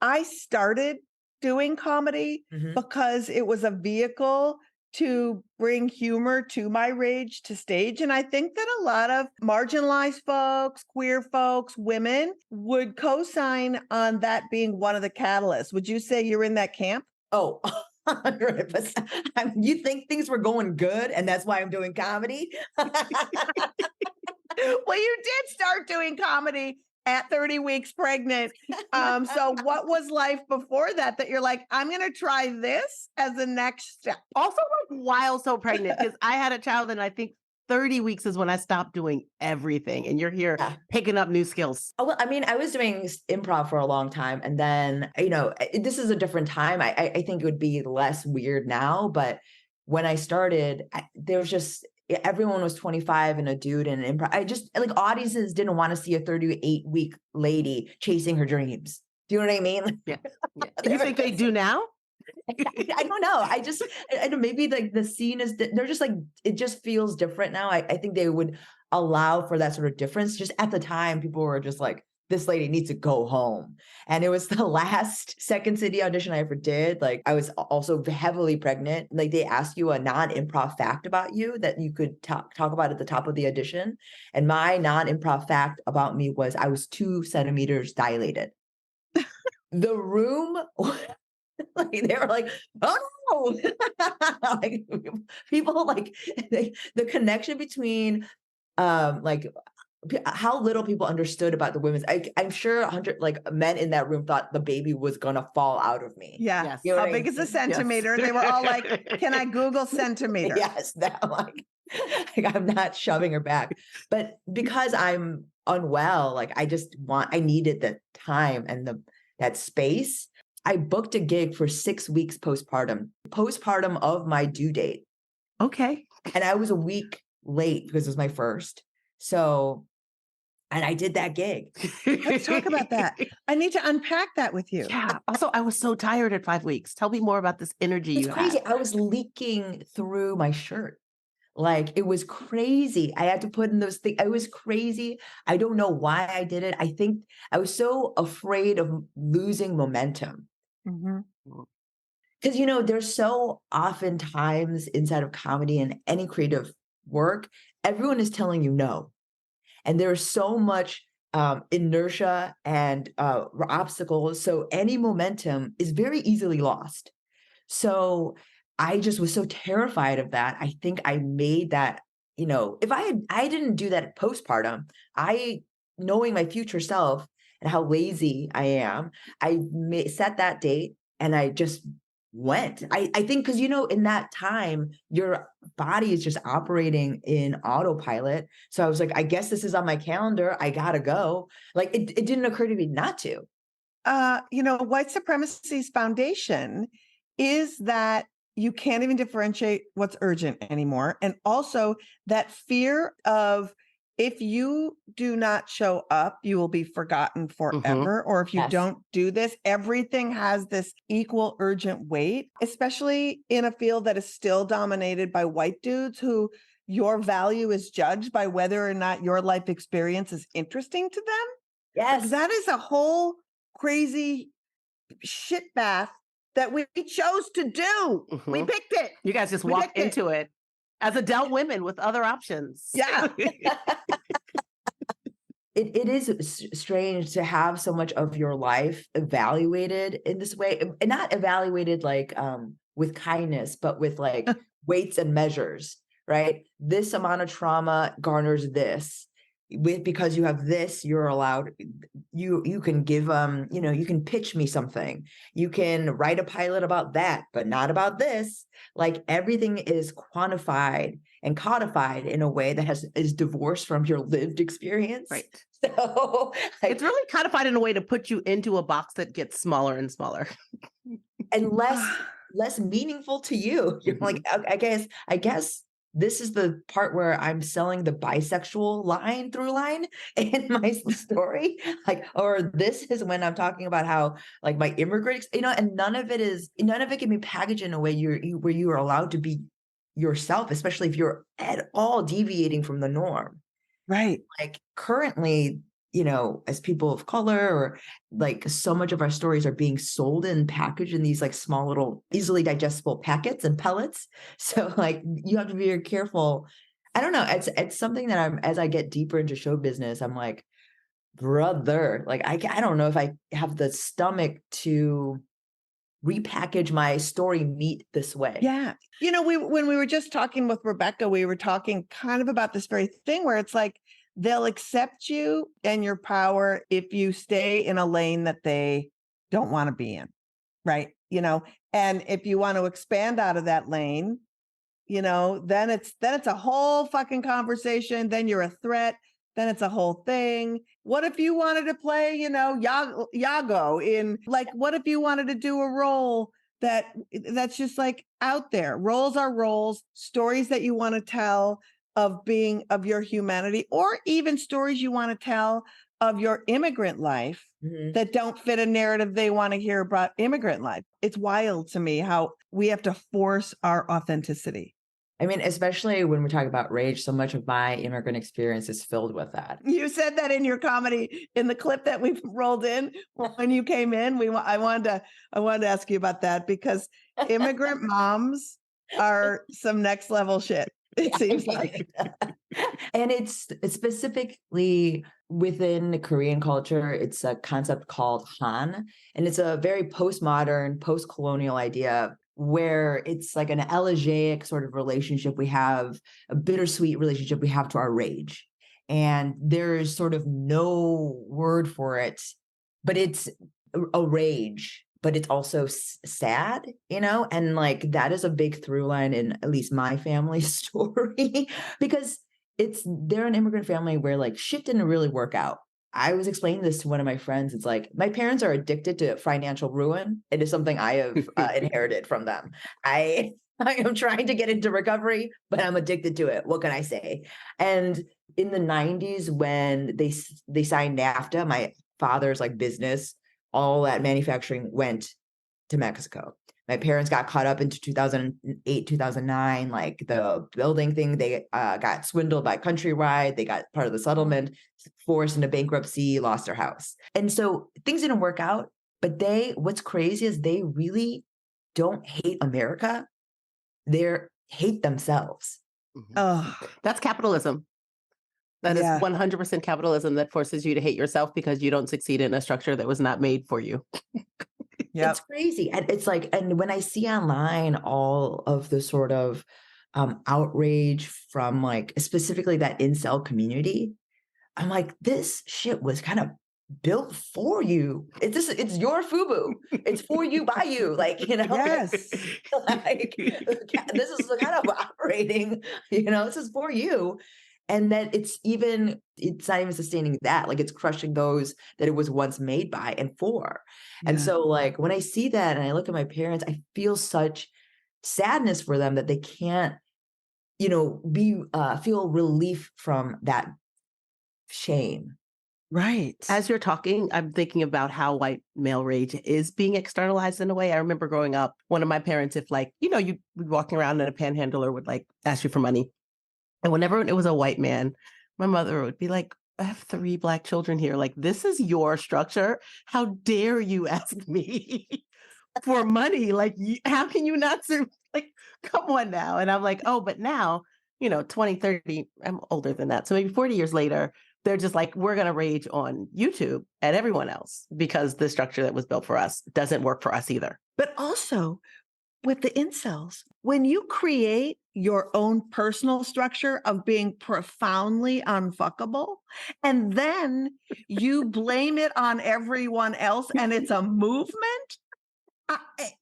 S1: I started doing comedy because it was a vehicle to bring humor to my rage to stage. And I think that a lot of marginalized folks, queer folks, women would co-sign on that being one of the catalysts. Would you say you're in that camp?
S9: Oh, 100%. I mean, you think things were going good and that's why I'm doing comedy?
S1: Well, you did start doing comedy at 30 weeks pregnant. So what was life before that you're like, I'm going to try this as the next step?
S2: Also, like, while so pregnant, because I had a child and I think 30 weeks is when I stopped doing everything. And you're here picking up new skills.
S9: Oh, well, I mean, I was doing improv for a long time. And then, this is a different time. I think it would be less weird now. But when I started, there was just, everyone was 25 and a dude and improv. I just, like, audiences didn't want to see a 38-week lady chasing her dreams. Do you know what I mean?
S2: Yeah. You think they do now?
S9: I don't know. I maybe like the scene is, they're just like, it just feels different now. I think they would allow for that sort of difference. Just at the time, people were just like, this lady needs to go home. And it was the last Second City audition I ever did. Like, I was also heavily pregnant. Like, they ask you a non-improv fact about you that you could talk about at the top of the audition. And my non-improv fact about me was I was 2 centimeters dilated. The room... like, they were like, oh no. Like, people like the connection between like how little people understood about the women's. I'm sure 100 like men in that room thought the baby was gonna fall out of me.
S1: Yeah.
S2: Yes.
S1: You know how big is a centimeter?
S2: Yes.
S1: They were all like, can I Google centimeter?
S9: Yes, that like I'm not shoving her back. But because I'm unwell, like I needed the time and that space. I booked a gig for 6 weeks postpartum of my due date.
S2: Okay.
S9: And I was a week late because it was my first. So, and I did that gig.
S1: Let's talk about that. I need to unpack that with you.
S2: Yeah. Also, I was so tired at 5 weeks. Tell me more about this energy
S9: It's
S2: you
S9: crazy.
S2: had.
S9: I was leaking through my shirt. Like, it was crazy. I had to put in those things. It was crazy. I don't know why I did it. I think I was so afraid of losing momentum. Because, there's so often times inside of comedy and any creative work, everyone is telling you no. And there's so much inertia and obstacles. So any momentum is very easily lost. So I just was so terrified of that. I think I made that, if I didn't do that postpartum, knowing my future self and how lazy I am, I set that date and I just went. I think because, in that time, your body is just operating in autopilot. So I was like, I guess this is on my calendar. I gotta go. Like, it didn't occur to me not to.
S1: White supremacy's foundation is that you can't even differentiate what's urgent anymore. And also that fear of if you do not show up, you will be forgotten forever. Or if you
S9: Yes.
S1: don't do this, everything has this equal urgent weight, especially in a field that is still dominated by white dudes who your value is judged by whether or not your life experience is interesting to them.
S9: Yes.
S1: Like, that is a whole crazy shit bath that we chose to do. We picked it.
S2: You guys just
S1: We
S2: walked
S1: picked it.
S2: into it as adult women with other options.
S1: Yeah.
S9: It is strange to have so much of your life evaluated in this way, and not evaluated like with kindness, but with like weights and measures, right? This amount of trauma garners this. Because you have this, you're allowed, you can give you can pitch me something, you can write a pilot about that, but not about this. Like, everything is quantified and codified in a way that is divorced from your lived experience.
S2: Right.
S9: So
S2: It's really codified in a way to put you into a box that gets smaller and smaller.
S9: and less meaningful to you. You're like, I guess this is the part where I'm selling the bisexual through line in my story. Like, or this is when I'm talking about how, like, my immigrant, and none of it can be packaged in a way where you are allowed to be yourself, especially if you're at all deviating from the norm.
S1: Right.
S9: Like, currently, as people of color, or like, so much of our stories are being sold and packaged in these like small little easily digestible packets and pellets. So like, you have to be very careful. I don't know. It's something that as I get deeper into show business, I'm like, brother, like, I don't know if I have the stomach to repackage my story meat this way.
S1: Yeah. When we were just talking with Rebecca, we were talking kind of about this very thing where it's like, they'll accept you and your power if you stay in a lane that they don't want to be in. Right. And if you want to expand out of that lane, then it's a whole fucking conversation. Then you're a threat. Then it's a whole thing. What if you wanted to play, Yago in, like, what if you wanted to do a role that's just like out there? Roles are roles, stories that you want to tell of your humanity, or even stories you want to tell of your immigrant life that don't fit a narrative they want to hear about immigrant life. It's wild to me how we have to force our authenticity.
S9: I mean, especially when we're talking about rage, so much of my immigrant experience is filled with that.
S1: You said that in your comedy, in the clip that we've rolled in when you came in. I wanted to ask you about that, because immigrant moms are some next level shit. It seems like.
S9: And it's specifically within the Korean culture, it's a concept called Han, and it's a very postmodern, post-colonial idea where it's like an elegiac sort of relationship we have, a bittersweet relationship we have to our rage. And there's sort of no word for it, but it's a rage, but it's also sad, and like, that is a big through line in at least my family's story, because they're an immigrant family where like shit didn't really work out. I was explaining this to one of my friends. It's like, my parents are addicted to financial ruin. It is something I have inherited from them. I am trying to get into recovery, but I'm addicted to it. What can I say? And in the 90s, when they signed NAFTA, my father's like business, all that manufacturing went to Mexico. My parents got caught up into 2008, 2009, like the building thing. They got swindled by Countrywide. They got part of the settlement, forced into bankruptcy, lost their house. And so things didn't work out. But what's crazy is they really don't hate America. They hate themselves.
S1: Oh,
S2: That's capitalism. That is 100% capitalism that forces you to hate yourself because you don't succeed in a structure that was not made for you.
S1: Yep.
S9: It's crazy. And it's like, and when I see online all of the sort of outrage from like specifically that incel community, I'm like, this shit was kind of built for you. It's your FUBU. It's for you, by you. Like,
S1: Yes.
S9: like, this is the kind of operating, this is for you. And then it's not even sustaining that. Like, it's crushing those that it was once made by and for.
S1: Yeah.
S9: And so like, when I see that and I look at my parents, I feel such sadness for them that they can't, feel relief from that shame.
S1: Right.
S2: As you're talking, I'm thinking about how white male rage is being externalized in a way. I remember growing up, one of my parents, if like, you know, you'd be walking around and a panhandler would like ask you for money. And whenever it was a white man, my mother would be like, I have 3 Black children here. Like, this is your structure. How dare you ask me for money? Like, how can you not serve? Like, come on now. And I'm like, oh, but now, you know, 20, 30, I'm older than that. So maybe 40 years later, they're just like, we're going to rage on YouTube at everyone else because the structure that was built for us doesn't work for us either.
S1: But also with the incels, when you create your own personal structure of being profoundly unfuckable, and then you blame it on everyone else and it's a movement,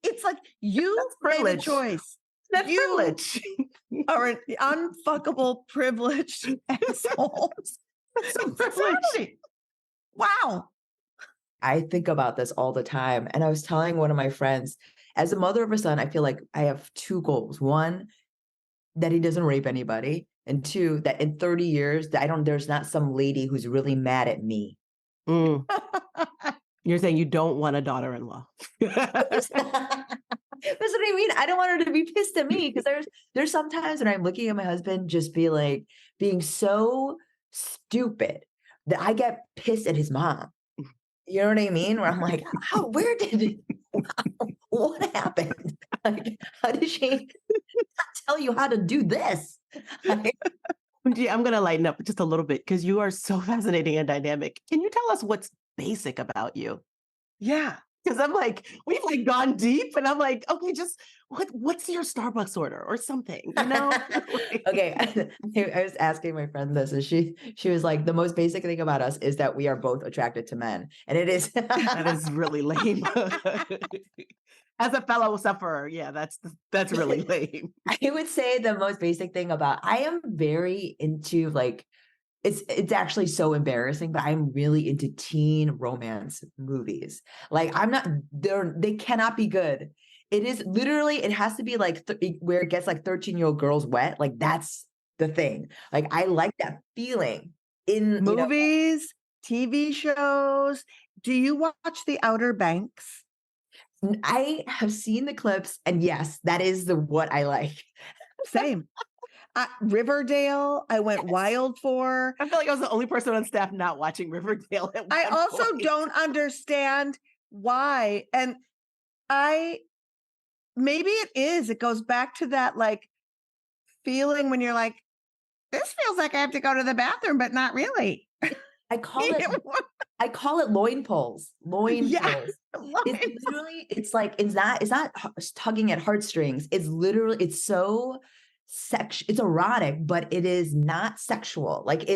S1: it's like you made a
S2: privilege.
S1: choice.
S2: That's
S1: You
S2: privilege.
S1: are an unfuckable, privileged assholes.
S2: That's so privilege.
S1: Wow.
S9: I think about this all the time. And I was telling one of my friends, as a mother of a son, I feel like I have 2 goals. One, that he doesn't rape anybody. And 2, that in 30 years, there's not some lady who's really mad at me.
S2: Mm. You're saying you don't want a daughter-in-law.
S9: That's what I mean. I don't want her to be pissed at me because there's sometimes when I'm looking at my husband just being so stupid that I get pissed at his mom. You know what I mean? Where I'm like, what happened? Like, how did she not tell you how to do this? Like,
S2: Eunji, I'm going to lighten up just a little bit because you are so fascinating and dynamic. Can you tell us what's basic about you?
S1: Yeah.
S2: Because I'm like, we've like gone deep and I'm like, okay, just what's your Starbucks order or something, you know?
S9: okay. I was asking my friend this, and she was like, the most basic thing about us is that we are both attracted to men. And it is
S2: That is really lame. As a fellow sufferer, yeah, that's really lame.
S9: I would say the most basic thing about I am very into like it's actually so embarrassing, but I'm really into teen romance movies. Like I'm not they cannot be good. It is literally, it has to be like where it gets like 13-year-old girls wet. Like that's the thing. Like I like that feeling in
S1: movies, TV shows. Do you watch The Outer Banks?
S9: I have seen the clips, and yes, that is what I like.
S1: Same. Riverdale, I went wild for.
S2: I feel like I was the only person on staff not watching Riverdale.
S1: I also don't understand why. And maybe it goes back to that like feeling when you're like, this feels like I have to go to the bathroom, but not really.
S9: I call it loin pulls. Loin pulls. It's literally, it's like, it's not tugging at heartstrings. It's literally, it's so it's erotic, but it is not sexual. Like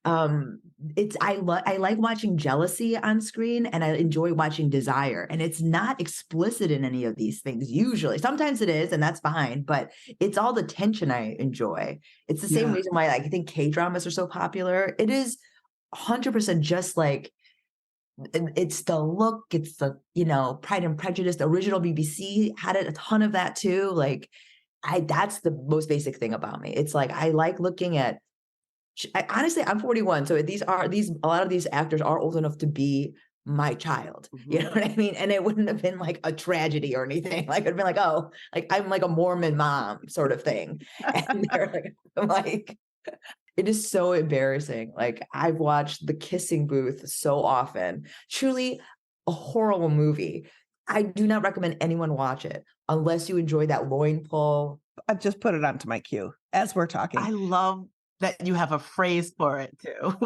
S9: I like watching jealousy on screen, and I enjoy watching desire, and it's not explicit in any of these things usually. Sometimes it is, and that's fine, but it's all the tension I enjoy. It's the same reason why I think K-dramas are so popular. It is 100% just like, it's the look, it's the, Pride and Prejudice. The original BBC had a ton of that too. Like that's the most basic thing about me. It's like, I like looking at, honestly, I'm 41. So a lot of these actors are old enough to be my child. Mm-hmm. You know what I mean? And it wouldn't have been like a tragedy or anything. Like it'd been like, oh, like I'm like a Mormon mom sort of thing. And they're like, it is so embarrassing. Like I've watched The Kissing Booth so often. Truly a horrible movie. I do not recommend anyone watch it unless you enjoy that loin pull.
S1: I've just put it onto my queue as we're talking.
S2: I love that you have a phrase for it too.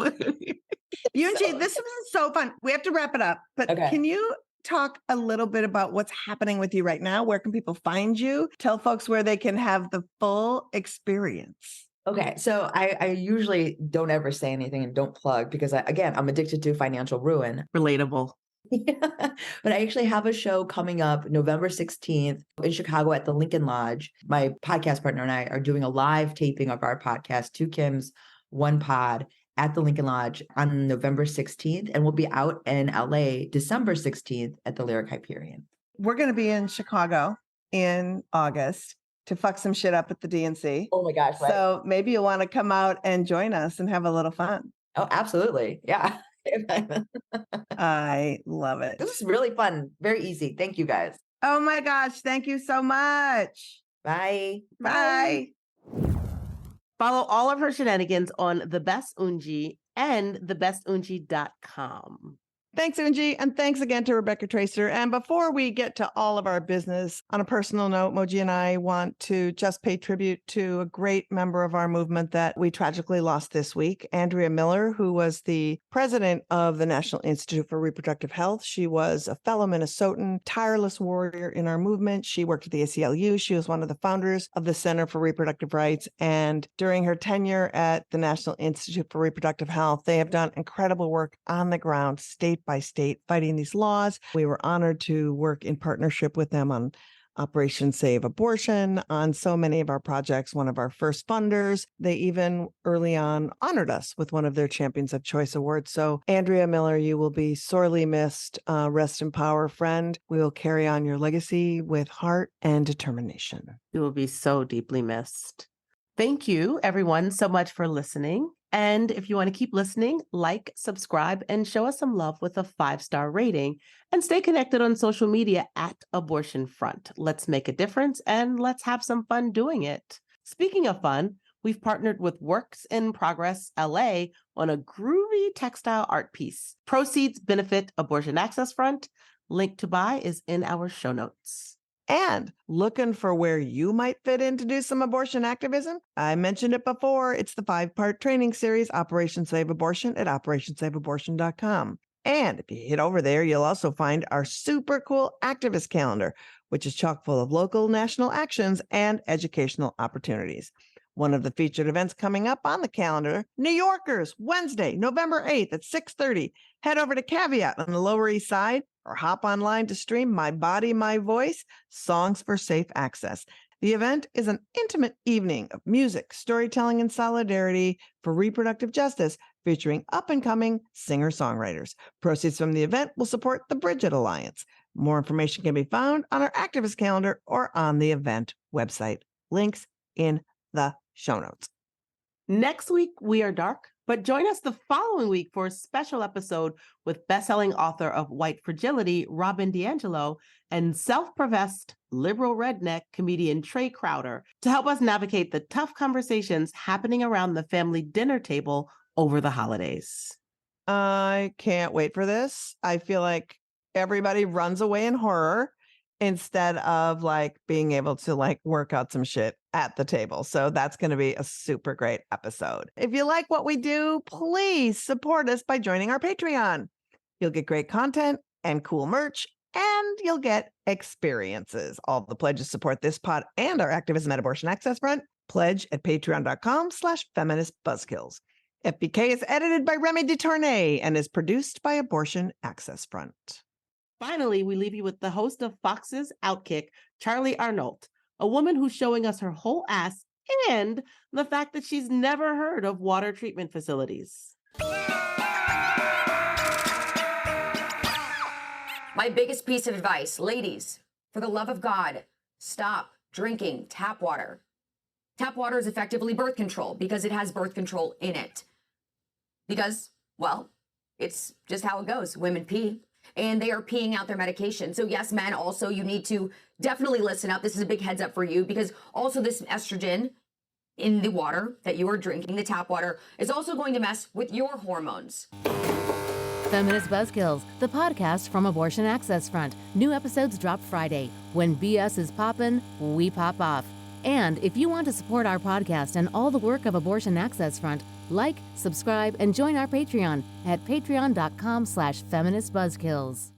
S1: Eunji, this is so fun. We have to wrap it up, but Can you talk a little bit about what's happening with you right now? Where can people find you? Tell folks where they can have the full experience.
S9: Okay, so I usually don't ever say anything and don't plug because I'm addicted to financial ruin.
S2: Relatable.
S9: Yeah. But I actually have a show coming up November 16th in Chicago at the Lincoln Lodge. My podcast partner and I are doing a live taping of our podcast, Two Kims, One Pod, at the Lincoln Lodge on November 16th. And we'll be out in LA December 16th at the Lyric Hyperion.
S1: We're going to be in Chicago in August to fuck some shit up at the DNC.
S9: Oh my gosh. Right?
S1: So maybe you'll want to come out and join us and have a little fun.
S9: Oh, absolutely. Yeah.
S1: I love it.
S9: This is really fun. Very easy. Thank you guys.
S1: Oh my gosh. Thank you so much.
S9: Bye.
S1: Bye.
S2: Follow all of her shenanigans on The Best Eunji and thebestuNji.com.
S1: Thanks, Eunji, and thanks again to Rebecca Traister. And before we get to all of our business, on a personal note, Moji and I want to just pay tribute to a great member of our movement that we tragically lost this week, Andrea Miller, who was the president of the National Institute for Reproductive Health. She was a fellow Minnesotan, tireless warrior in our movement. She worked at the ACLU. She was one of the founders of the Center for Reproductive Rights. And during her tenure at the National Institute for Reproductive Health, they have done incredible work on the ground, state by state, fighting these laws. We were honored to work in partnership with them on Operation Save Abortion, on so many of our projects, one of our first funders. They even early on honored us with one of their Champions of Choice awards. So Andrea Miller, you will be sorely missed. Rest in power, friend. We will carry on your legacy with heart and determination.
S2: You will be so deeply missed. Thank you, everyone, so much for listening. And if you want to keep listening, like, subscribe, and show us some love with a 5-star rating. And stay connected on social media at Abortion Front. Let's make a difference and let's have some fun doing it. Speaking of fun, we've partnered with Works in Progress LA on a groovy textile art piece. Proceeds benefit Abortion Access Front. Link to buy is in our show notes.
S1: And looking for where you might fit in to do some abortion activism? I mentioned it before. It's the 5-part training series, Operation Save Abortion, at operationsaveabortion.com. And if you hit over there, you'll also find our super cool activist calendar, which is chock full of local, national actions and educational opportunities. One of the featured events coming up on the calendar, New Yorkers, Wednesday, November 8th at 6:30. Head over to Caveat on the Lower East Side or hop online to stream My Body, My Voice, Songs for Safe Access. The event is an intimate evening of music, storytelling, and solidarity for reproductive justice, featuring up-and-coming singer-songwriters. Proceeds from the event will support the Bridget Alliance. More information can be found on our activist calendar or on the event website. Links in the show notes.
S2: Next week, we are dark, but join us the following week for a special episode with best-selling author of White Fragility, Robin DiAngelo, and self-professed liberal redneck comedian Trey Crowder to help us navigate the tough conversations happening around the family dinner table over the holidays.
S1: I can't wait for this. I feel like everybody runs away in horror instead of like being able to like work out some shit at the table. So that's going to be a super great episode. If you like what we do, please support us by joining our Patreon. You'll get great content and cool merch, and you'll get experiences. All the pledges support this pod and our activism at Abortion Access Front. Pledge at patreon.com/feministbuzzkills. FBK is edited by Remy DeTournay and is produced by Abortion Access Front.
S2: Finally, we leave you with the host of Fox's Outkick, Charlie Arnault, a woman who's showing us her whole ass and the fact that she's never heard of water treatment facilities.
S10: My biggest piece of advice, ladies, for the love of God, stop drinking tap water. Tap water is effectively birth control because it has birth control in it. Because, well, it's just how it goes. Women pee. And they are peeing out their medication. So yes, men, also, you need to definitely listen up. This is a big heads up for you because also this estrogen in the water that you are drinking, the tap water, is also going to mess with your hormones.
S11: Feminist Buzzkills, the podcast from Abortion Access Front. New episodes drop Friday. When BS is poppin', we pop off. And if you want to support our podcast and all the work of Abortion Access Front, like, subscribe, and join our Patreon at patreon.com/feministbuzzkills.